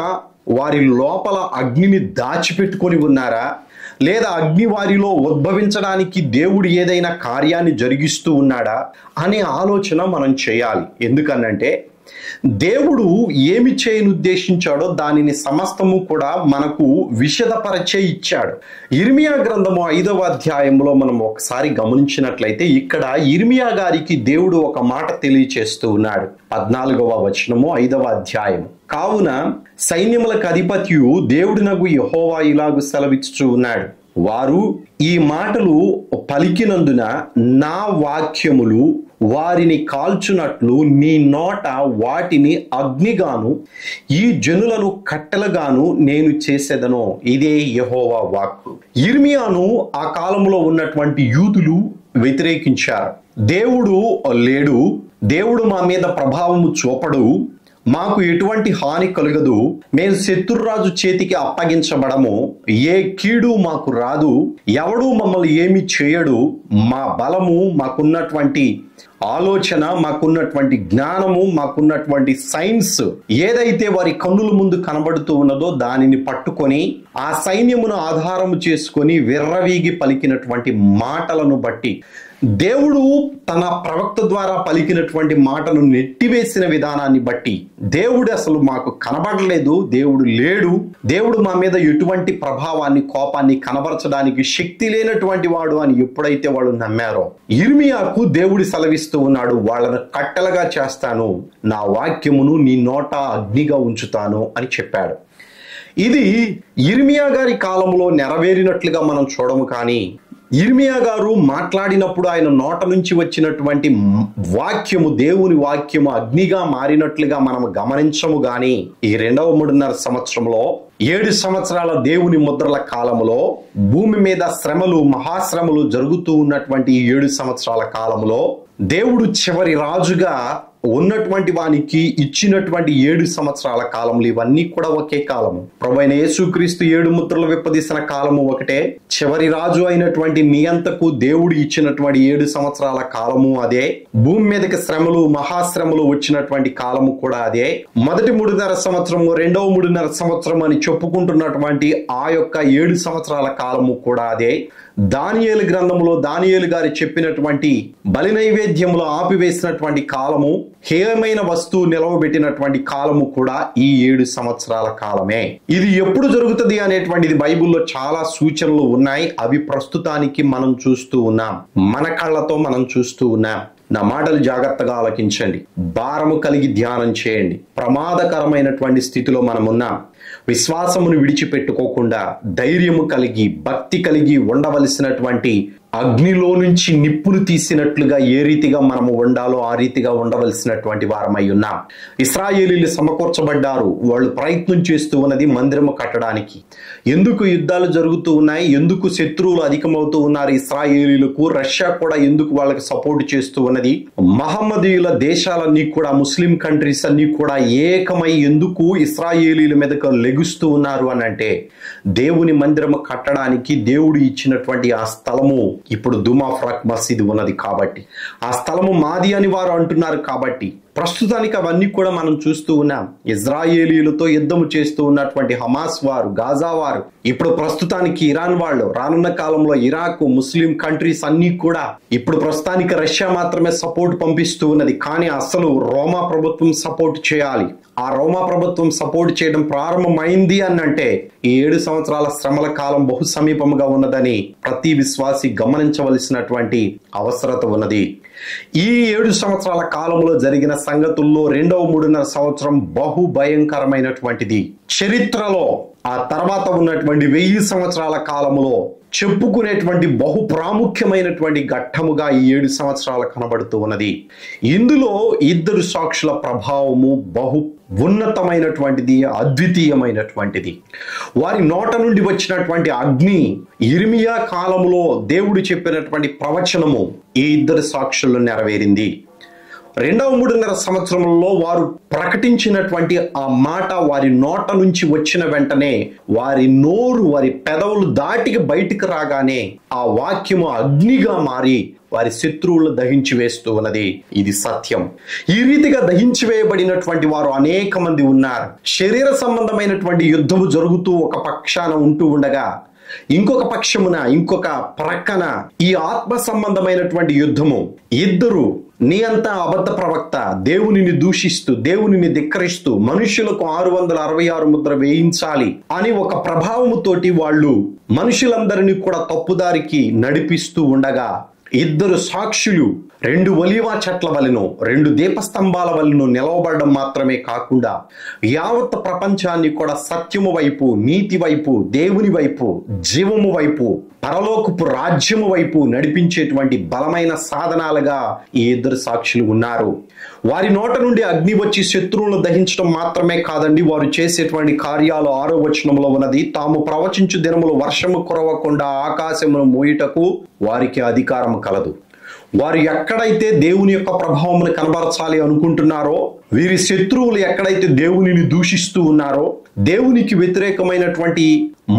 వారి లోపల అగ్నిని దాచిపెట్టుకొని ఉన్నారా, లేదా అగ్ని వారిలో ఉద్భవించడానికి దేవుడు ఏదైనా కార్యాన్ని జరిగిస్తూ ఉన్నాడా అనే ఆలోచన మనం చేయాలి. ఎందుకనంటే దేవుడు ఏమి చేయను ఉద్దేశించాడో దానిని సమస్తము కూడా మనకు విశదపరచే ఇచ్చాడు. ఇర్మియా గ్రంథము 5వ అధ్యాయంలో మనం ఒకసారి గమనించినట్లయితే ఇక్కడ ఇర్మియా గారికి దేవుడు ఒక మాట తెలియచేస్తూ ఉన్నాడు. 14వ వచనము 5వ అధ్యాయం. కావున సైన్యములకు అధిపతియు దేవుడినగు యెహోవా ఇలాగు సెలవిచ్చుచూ ఉన్నాడు, వారు ఈ మాటలు పలికినందున నా వాక్యములు వారిని కాల్చునట్లు నీ నోట వాటిని అగ్నిగాను ఈ జనులను కట్టెలుగాను నేను చేసేదను. ఇదే యెహోవా వాక్కు. యిర్మీయాను ఆ కాలంలో ఉన్నటువంటి యూదులు వ్యతిరేకించారు. దేవుడు లేడు, దేవుడు మా మీద ప్రభావము చూపడు, మాకు ఎటువంటి హాని కలగదు, మేము శత్రురాజు చేతికి అప్పగించబడము, ఏ కీడు మాకు రాదు, ఎవడు మమ్మల్ని ఏమి చేయడు, మా బలము, మాకున్నటువంటి ఆలోచన, మాకున్నటువంటి జ్ఞానము, మాకున్నటువంటి సైన్స్ ఏదైతే వారి కన్నుల ముందు కనబడుతూ ఉన్నదో దానిని పట్టుకొని ఆ సైన్యమును ఆధారము చేసుకొని విర్రవీగి పలికినటువంటి మాటలను బట్టి, దేవుడు తన ప్రవక్త ద్వారా పలికినటువంటి మాటను నెట్టివేసిన విధానాన్ని బట్టి దేవుడు అసలు మాకు కనబడలేదు, దేవుడు లేడు, దేవుడు మా మీద ఎటువంటి ప్రభావాన్ని, కోపాన్ని కనబరచడానికి శక్తి లేనటువంటి వాడు అని ఎప్పుడైతే వాళ్ళు నమ్మారో, యిర్మీయాకు దేవుడు సెలవిస్తూ ఉన్నాడు, వాళ్ళను కట్టెలుగా చేస్తాను, నా వాక్యమును నీ నోట అగ్నిగా ఉంచుతాను అని చెప్పాడు. ఇది యిర్మీయా గారి కాలంలో నెరవేరినట్లుగా మనం చూడము. కానీ యిర్మీయా గారు మాట్లాడినప్పుడు ఆయన నోట నుంచి వచ్చినటువంటి వాక్యము, దేవుని వాక్యము అగ్నిగా మారినట్లుగా మనం గమనించము. గాని ఈ 2.5 సంవత్సరంలో 7 సంవత్సరాల దేవుని ముద్రల కాలములో భూమి మీద శ్రమలు, మహాశ్రమలు జరుగుతూ ఉన్నటువంటి 7 సంవత్సరాల కాలంలో దేవుడు చివరి రాజుగా ఉన్నటువంటి వానికి ఇచ్చినటువంటి 7 సంవత్సరాల కాలములు ఇవన్నీ కూడా ఒకే కాలము. ప్రభువైన యేసుక్రీస్తు 7 ముద్రలు విప్పదీసిన కాలము ఒకటే, చివరి రాజు అయినటువంటి నియంతకు దేవుడు ఇచ్చినటువంటి 7 సంవత్సరాల కాలము అదే, భూమి మీదకి శ్రమలు, మహాశ్రమలు వచ్చినటువంటి కాలము కూడా అదే. మొదటి 3.5 సంవత్సరము, రెండవ 3.5 సంవత్సరం అని చెప్పుకుంటున్నటువంటి ఆ యొక్క 7 సంవత్సరాల కాలము కూడా అదే. దానియేలు గ్రంథంలో దానియేలు గారు చెప్పినటువంటి బలి నైవేద్యములో ఆపివేసినటువంటి కాలము, హేయమైన వస్తువు నిలవబెట్టినటువంటి కాలము కూడా ఈ 7 సంవత్సరాల కాలమే. ఇది ఎప్పుడు జరుగుతుంది అనేటువంటిది బైబిల్లో చాలా సూచనలు ఉన్నాయి. అవి ప్రస్తుతానికి మనం చూస్తూ ఉన్నాం, మన కళ్ళతో మనం చూస్తూ ఉన్నాం. నా మాటలు జాగ్రత్తగా ఆలకించండి, భారము కలిగి ధ్యానం చేయండి. ప్రమాదకరమైనటువంటి స్థితిలో మనం ఉన్నాం. విశ్వాసమును విడిచిపెట్టుకోకుండా ధైర్యము కలిగి, భక్తి కలిగి ఉండవలసినటువంటి, అగ్నిలో నుంచి నిప్పును తీసినట్లుగా ఏ రీతిగా మనము ఉండాలో ఆ రీతిగా ఉండవలసినటువంటి వారమై ఉన్నాం. ఇశ్రాయేలీలు సమకూర్చబడ్డారు, వాళ్ళు ప్రయత్నం చేస్తూ ఉన్నది మందిరము కట్టడానికి. ఎందుకు యుద్ధాలు జరుగుతూ ఉన్నాయి, ఎందుకు శత్రువులు అధికమవుతూ ఉన్నారు ఇశ్రాయేలీలకు, రష్యా కూడా ఎందుకు వాళ్ళకి సపోర్ట్ చేస్తూ ఉన్నది, మహమ్మదీయుల దేశాలన్నీ కూడా, ముస్లిం కంట్రీస్ అన్ని కూడా ఏకమై ఎందుకు ఇశ్రాయేలీల మీదకు లెగుస్తూ ఉన్నారు అని అంటే, దేవుని మందిరము కట్టడానికి దేవుడు ఇచ్చినటువంటి ఆ స్థలము ఇప్పుడు దుమా ఫ్రాక్ మసీదు ఉన్నది కాబట్టి, ఆ స్థలము మాది అని వారు అంటున్నారు కాబట్టి, ప్రస్తుతానికి అవన్నీ కూడా మనం చూస్తూ ఉన్నాం. ఇజ్రాయేలీలతో యుద్ధము చేస్తూ ఉన్నటువంటి హమాస్ వారు, గాజా వారు, ఇప్పుడు ప్రస్తుతానికి ఇరాన్ వాళ్ళు, రానున్న కాలంలో ఇరాక్, ముస్లిం కంట్రీస్ అన్ని కూడా, ఇప్పుడు ప్రస్తుతానికి రష్యా మాత్రమే సపోర్ట్ పంపిస్తూ ఉన్నది. కానీ అసలు రోమా ప్రభుత్వం సపోర్ట్ చేయాలి. ఆ రోమా ప్రభుత్వం సపోర్ట్ చేయడం ప్రారంభమైంది అనంటే ఈ 7 సంవత్సరాల శ్రమల కాలం బహు సమీపముగా ఉన్నదని ప్రతి విశ్వాసి గమనించవలసినటువంటి అవసరత ఉన్నది. ఈ 7 సంవత్సరాల కాలంలో జరిగిన సంగతుల్లో 3.5 సంవత్సరం బహు భయంకరమైనటువంటిది. చరిత్రలో ఆ తర్వాత ఉన్నటువంటి 1000 సంవత్సరాల కాలములో చెప్పుకునేటువంటి బహు ప్రాముఖ్యమైనటువంటి ఘట్టముగా ఈ 7 సంవత్సరాలు కనబడుతూ ఉన్నది. ఇందులో 2 సాక్షుల ప్రభావము బహు ఉన్నతమైనటువంటిది, అద్వితీయమైనటువంటిది. వారి నోట నుండి వచ్చినటువంటి అగ్ని, యిర్మీయా కాలంలో దేవుడు చెప్పినటువంటి ప్రవచనము ఈ 2 సాక్షుల్లో నెరవేరింది. 2.5 సంవత్సరంలో వారు ప్రకటించినటువంటి ఆ మాట వారి నోట నుంచి వచ్చిన వెంటనే వారి నోరు, వారి పెదవులు దాటికి బయటికి రాగానే ఆ వాక్యము అగ్నిగా మారి వారి శత్రువులను దహించి వేస్తూ ఉన్నది. ఇది సత్యం. ఈ రీతిగా దహించి వేయబడినటువంటి వారు అనేక మంది ఉన్నారు. శరీర సంబంధమైనటువంటి యుద్ధము జరుగుతూ ఒక పక్షాన ఉంటూ ఉండగా, ఇంకొక పక్షమున, ఇంకొక ప్రక్కన ఈ ఆత్మ సంబంధమైనటువంటి యుద్ధము. ఇద్దరు నీ అంతా అబద్ధ ప్రవక్త, దేవునిని దూషిస్తూ, దేవునిని ధిక్కరిస్తూ, మనుషులకు 666 ముద్ర వేయించాలి అని ఒక ప్రభావముతోటి వాళ్ళు మనుషులందరినీ కూడా తప్పుదారికి నడిపిస్తూ ఉండగా, ఇద్దరు సాక్షులు 2 ఒలీవ చెట్ల వలెను 2 దీపస్తంభాల వలెను నిలవబడడం మాత్రమే కాకుండా యావత్ ప్రపంచాన్ని కూడా సత్యము వైపు, నీతి వైపు, దేవుని వైపు, జీవము వైపు, పరలోకపు రాజ్యము వైపు నడిపించేటువంటి బలమైన సాధనాలుగా ఈ ఇద్దరు సాక్షులు ఉన్నారు. వారి నోట నుండి అగ్ని వచ్చి శత్రువులను దహించడం మాత్రమే కాదండి, వారు చేసేటువంటి కార్యాలు 6వ వచనంలో ఉన్నది. తాము ప్రవచించు దినములు వర్షము కురవకుండా ఆకాశమును మోయుటకు వారికి అధికారం కలదు. వారు ఎక్కడైతే దేవుని యొక్క ప్రభావమును కనబరచాలి అనుకుంటున్నారో, వీరి శత్రువులు ఎక్కడైతే దేవునిని దూషిస్తూ ఉన్నారో, దేవునికి వ్యతిరేకమైనటువంటి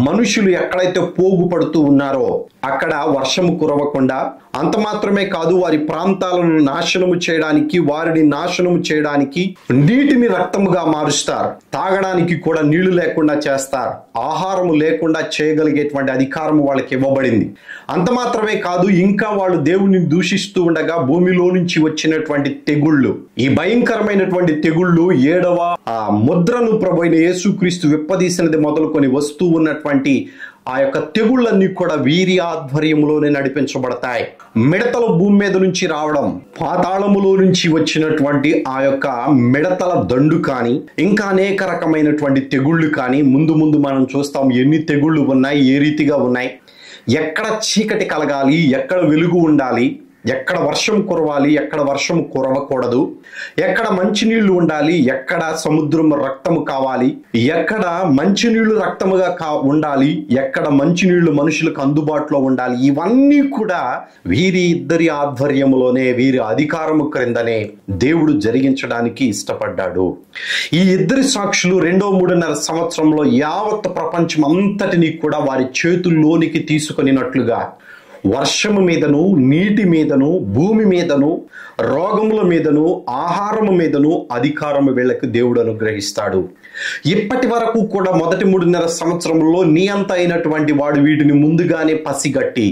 మనుషులు ఎక్కడైతే పోగుపడుతూ ఉన్నారో అక్కడ వర్షము కురవకుండా, అంత మాత్రమే కాదు వారి ప్రాంతాలను నాశనము చేయడానికి, వారిని నాశనము చేయడానికి నీటిని రక్తముగా మారుస్తారు. తాగడానికి కూడా నీళ్లు లేకుండా చేస్తారు. ఆహారము లేకుండా చేయగలిగేటువంటి అధికారం వాళ్ళకి ఇవ్వబడింది. అంత మాత్రమే కాదు, ఇంకా వాళ్ళు దేవుని దూషిస్తూ ఉండగా భూమిలో నుంచి వచ్చినటువంటి తెగుళ్ళు, ఈ భయంకరమైనటువంటి తెగుళ్ళు 7వ ముద్రను ప్రభువైన యేసుక్రీస్తు విప్పదీసినది మొదలుకొని వస్తూ ఉన్నటువంటి ఆ యొక్క తెగుళ్ళన్నీ కూడా వీరి ఆధ్వర్యంలోనే నడిపించబడతాయి. మిడతలు భూమి మీద నుంచి రావడం, పాతాళములో నుంచి వచ్చినటువంటి ఆ యొక్క మిడతల దండు కానీ, ఇంకా అనేక రకమైనటువంటి తెగుళ్ళు కానీ ముందు ముందు మనం చూస్తాం. ఎన్ని తెగుళ్ళు ఉన్నాయి, ఏ రీతిగా ఉన్నాయి, ఎక్కడ చీకటి కలగాలి, ఎక్కడ వెలుగు ఉండాలి, ఎక్కడ వర్షం కురవాలి, ఎక్కడ వర్షం కురవకూడదు, ఎక్కడ మంచినీళ్లు ఉండాలి, ఎక్కడ సముద్రం రక్తము కావాలి, ఎక్కడ మంచినీళ్లు రక్తముగా ఉండాలి, ఎక్కడ మంచినీళ్లు మనుషులకు అందుబాటులో ఉండాలి, ఇవన్నీ కూడా వీరి ఇద్దరి ఆధ్వర్యంలోనే, వీరి అధికారము క్రిందనే దేవుడు జరిగించడానికి ఇష్టపడ్డాడు. ఈ ఇద్దరి సాక్షులు 2.5 సంవత్సరంలో యావత్ ప్రపంచం అంతటినీ కూడా వారి చేతుల్లోనికి తీసుకొనినట్లుగా వర్షము మీదను, నీటి మీదను, భూమి మీదను, రోగముల మీదను, ఆహారము మీదను అధికారము వీళ్ళకి దేవుడు అనుగ్రహిస్తాడు. ఇప్పటి వరకు కూడా మొదటి 3.5 సంవత్సరంలో నియంత అయినటువంటి వాడు వీటిని ముందుగానే పసిగట్టి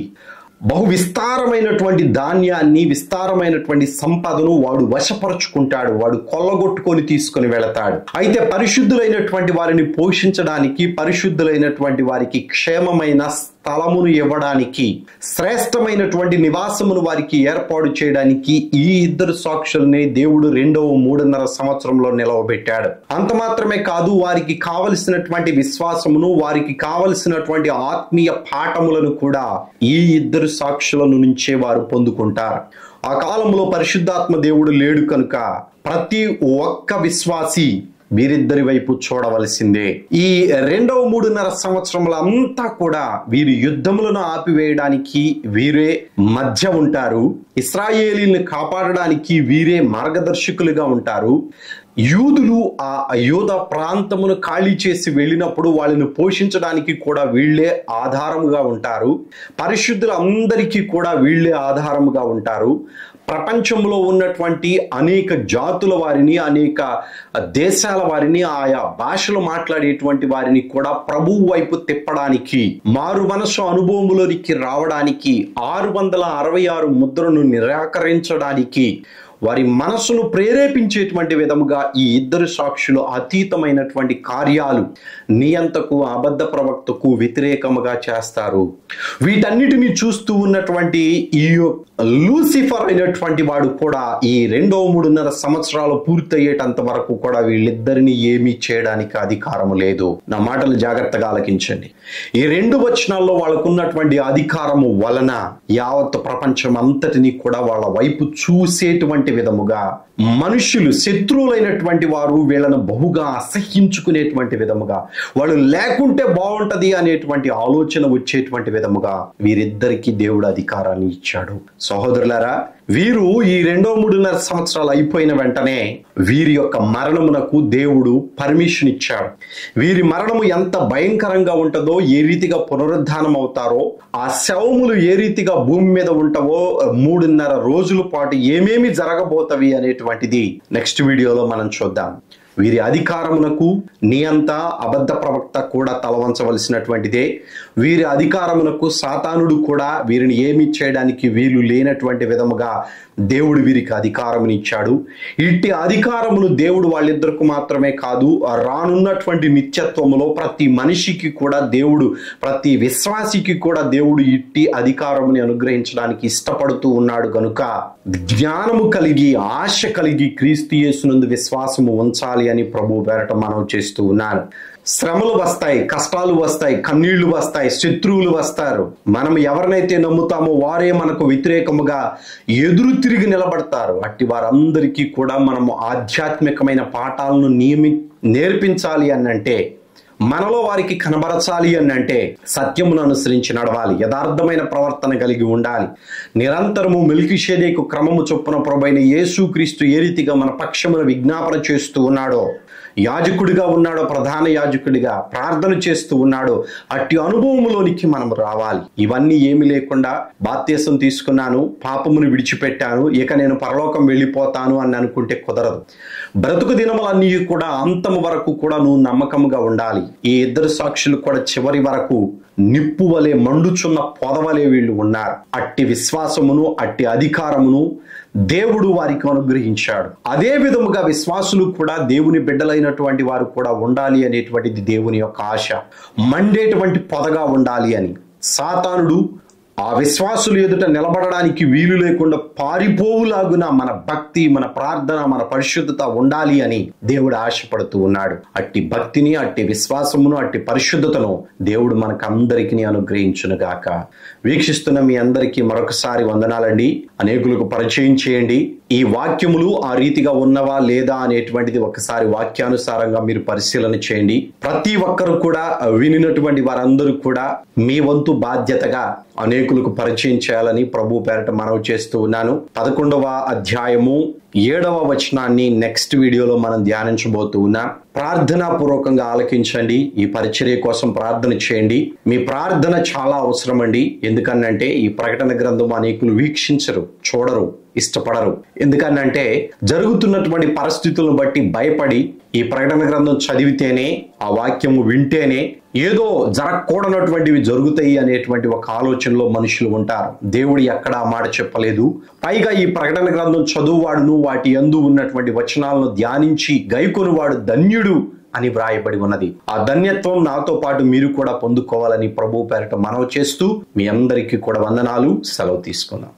బహు విస్తారమైనటువంటి ధాన్యాన్ని, విస్తారమైనటువంటి సంపదను వాడు వశపరుచుకుంటాడు. వాడు కొల్లగొట్టుకొని తీసుకొని వెళతాడు. అయితే పరిశుద్ధులైనటువంటి వారిని పోషించడానికి, పరిశుద్ధులైనటువంటి వారికి క్షేమమైన స్థలమును ఇవ్వడానికి, శ్రేష్టమైనటువంటి నివాసమును వారికి ఏర్పాటు చేయడానికి ఈ ఇద్దరు సాక్షుల్ని దేవుడు 3.5 సంవత్సరంలో నిలవబెట్టాడు. అంత మాత్రమే కాదు, వారికి కావలసినటువంటి విశ్వాసమును, వారికి కావలసినటువంటి ఆత్మీయ పాఠములను కూడా ఈ ఇద్దరు సాక్షులను నుంచే వారు పొందుకుంటారు. ఆ కాలంలో పరిశుద్ధాత్మ దేవుడు లేడు కనుక ప్రతి ఒక్క విశ్వాసి వీరిద్దరి వైపు చూడవలసిందే. ఈ 3.5 సంవత్సరముల అంతా కూడా వీరు యుద్ధములను ఆపివేయడానికి వీరే మధ్య ఉంటారు. ఇశ్రాయేలీని కాపాడడానికి వీరే మార్గదర్శకులుగా ఉంటారు. యూదులు ఆ యూద ప్రాంతమును ఖాళీ చేసి వెళ్ళినప్పుడు వాళ్ళని పోషించడానికి కూడా వీళ్ళే ఆధారముగా ఉంటారు. పరిశుద్ధులందరికీ కూడా వీళ్ళే ఆధారముగా ఉంటారు. ప్రపంచంలో ఉన్నటువంటి అనేక జాతుల వారిని, అనేక దేశాల వారిని, ఆయా భాషలు మాట్లాడేటువంటి వారిని కూడా ప్రభువు వైపు తిప్పడానికి, మారు మనసు అనుభవంలోనికి రావడానికి, 666 ముద్రను నిరాకరించడానికి, వారి మనసును ప్రేరేపించేటువంటి విధముగా ఈ ఇద్దరు సాక్షులు అతీతమైనటువంటి కార్యాలు నియంతకు, అబద్ధ ప్రవక్తకు వ్యతిరేకముగా చేస్తారు. వీటన్నిటిని చూస్తూ ఉన్నటువంటి ఈ లూసిఫర్ అయినటువంటి వాడు కూడా ఈ 3.5 సంవత్సరాలు పూర్తయ్యేటంత వరకు కూడా వీళ్ళిద్దరిని ఏమీ చేయడానికి అధికారం లేదు. నా మాటలు జాగ్రత్తగా ఆలకించండి. ఈ 2 వచనాల్లో వాళ్ళకున్నటువంటి అధికారము వలన యావత్ ప్రపంచం అంతటినీ కూడా వాళ్ళ వైపు చూసేటువంటి విధముగా, మనుషులు శత్రువులైనటువంటి వారు వీళ్ళను బహుగా అసహ్యించుకునేటువంటి విధముగా, వాళ్ళు లేకుంటే బాగుంటది అనేటువంటి ఆలోచన వచ్చేటువంటి విధముగా వీరిద్దరికీ దేవుడు అధికారాన్ని ఇచ్చాడు. సహోదరులారా, వీరు ఈ 2.5 సంవత్సరాలు అయిపోయిన వెంటనే వీరి యొక్క మరణమునకు దేవుడు పర్మిషన్ ఇచ్చాడు. వీరి మరణము ఎంత భయంకరంగా ఉంటుందో, ఏ రీతిగా పునరుద్ధానం అవుతారో, ఆ శవములు ఏ రీతిగా భూమి మీద ఉంటావో, 3.5 రోజుల పాటు ఏమేమి జరగబోతవి అనేటువంటిది నెక్స్ట్ వీడియోలో మనం చూద్దాం. వీరి అధికారమునకు నియంత, అబద్ధ ప్రవక్త కూడా తలవంచవలసినటువంటిదే. వీరి అధికారమునకు సాతానుడు కూడా వీరిని ఏమి చేయడానికి వీలు లేనటువంటి విధముగా దేవుడు వీరికి అధికారముని ఇచ్చాడు. ఇట్టి అధికారమును దేవుడు వాళ్ళిద్దరికి మాత్రమే కాదు, రానున్నటువంటి నిత్యత్వములో ప్రతి మనిషికి కూడా దేవుడు, ప్రతి విశ్వాసికి కూడా దేవుడు ఇట్టి అధికారముని అనుగ్రహించడానికి ఇష్టపడుతూ ఉన్నాడు. కనుక జ్ఞానము కలిగి, ఆశ కలిగి క్రీస్తు యేసునందు విశ్వాసము ఉంచాలి అని ప్రభు పేరట మనం చేస్తూ ఉన్నాను. శ్రమలు వస్తాయి, కష్టాలు వస్తాయి, కన్నీళ్లు వస్తాయి, శత్రువులు వస్తారు. మనం ఎవరినైతే నమ్ముతామో వారే మనకు వ్యతిరేకముగా ఎదురు తిరిగి నిలబడతారు. అట్టి వారందరికీ కూడా మనము ఆధ్యాత్మికమైన పాఠాలను నేర్పించాలి అనంటే, మనలో వారికి కనబరచాలి అనంటే సత్యమును అనుసరించి నడవాలి, యథార్థమైన ప్రవర్తన కలిగి ఉండాలి. నిరంతరము మెల్కీషెదెకు క్రమము చొప్పున ప్రభువైన యేసుక్రీస్తు ఏ రీతిగా మన పక్షమున విజ్ఞాపన చేస్తూ ఉన్నాడో, యాజకుడిగా ఉన్నాడో, ప్రధాన యాజకుడిగా ప్రార్థన చేస్తూ ఉన్నాడో, అట్టి అనుభవంలోనికి మనం రావాలి. ఇవన్నీ ఏమి లేకుండా బాప్తీసం తీసుకున్నాను, పాపమును విడిచిపెట్టాను, ఇక నేను పరలోకం వెళ్ళిపోతాను అని అనుకుంటే కుదరదు. బ్రతుకు దినములన్నీ కూడా అంతము వరకు కూడా నువ్వు నమ్మకంగా ఉండాలి. ఈ ఇద్దరు సాక్షులు కూడా చివరి వరకు నిప్పు వలె మండుచున్న పొదవలే వీళ్ళు ఉన్నారు. అట్టి విశ్వాసమును, అట్టి అధికారమును దేవుడు వారికి అనుగ్రహించాడు. అదే విధముగా విశ్వాసులు కూడా, దేవుని బిడ్డలైనటువంటి వారు కూడా ఉండాలి అనేటువంటిది దేవుని యొక్క ఆశ. మండేటువంటి పొదగా ఉండాలి అని. సాతానుడు ఆ విశ్వాసులు ఎదుట నిలబడడానికి వీలు లేకుండా పారిపోవులాగున మన భక్తి, మన ప్రార్థన, మన పరిశుద్ధత ఉండాలి అని దేవుడు ఆశపడుతూ ఉన్నాడు. అట్టి భక్తిని, అట్టి విశ్వాసమును, అట్టి పరిశుద్ధతను దేవుడు మనకు అందరికీ అనుగ్రహించును గాక. వీక్షిస్తున్న మీ అందరికీ మరొకసారి వందనాలండి. అనేకులకు పరిచయం చేయండి. ఈ వాక్యములు ఆ రీతిగా ఉన్నవా లేదా అనేటువంటిది ఒకసారి వాక్యానుసారంగా మీరు పరిశీలన చేయండి. ప్రతి ఒక్కరు కూడా, వినినటువంటి వారందరూ కూడా మీ వంతు బాధ్యతగా అనేకులకు పరిచయం చేయాలని ప్రభు పేరట మనవి చేస్తూ ఉన్నాను. 11వ అధ్యాయము 7వ వచనాన్ని నెక్స్ట్ వీడియోలో మనం ధ్యానించబోతూ ఉన్నాం. ప్రార్థనా పూర్వకంగా ఆలకించండి. ఈ పరిచర్య కోసం ప్రార్థన చేయండి. మీ ప్రార్థన చాలా అవసరం అండి. ఎందుకనంటే ఈ ప్రకటన గ్రంథం అనేకులు వీక్షించరు, చూడరు, ఇష్టపడరు. ఎందుకనంటే జరుగుతున్నటువంటి పరిస్థితులను బట్టి భయపడి ఈ ప్రకటన గ్రంథం చదివితేనే, ఆ వాక్యము వింటేనే ఏదో జరగకూడనటువంటివి జరుగుతాయి అనేటువంటి ఒక ఆలోచనలో మనుషులు ఉంటారు. దేవుడు ఎక్కడ ఆ మాట చెప్పలేదు. పైగా ఈ ప్రకటన గ్రంథం చదువువాడును, వాటి యందు ఉన్నటువంటి వచనాలను ధ్యానించి గైకొనువాడు ధన్యుడు అని వ్రాయబడి ఉన్నది. ఆ ధన్యత్వం నాతో పాటు మీరు కూడా పొందుకోవాలని ప్రభు పేరట మనవి చేస్తూ మీ అందరికీ కూడా వందనాలు. సెలవు తీసుకుందాం.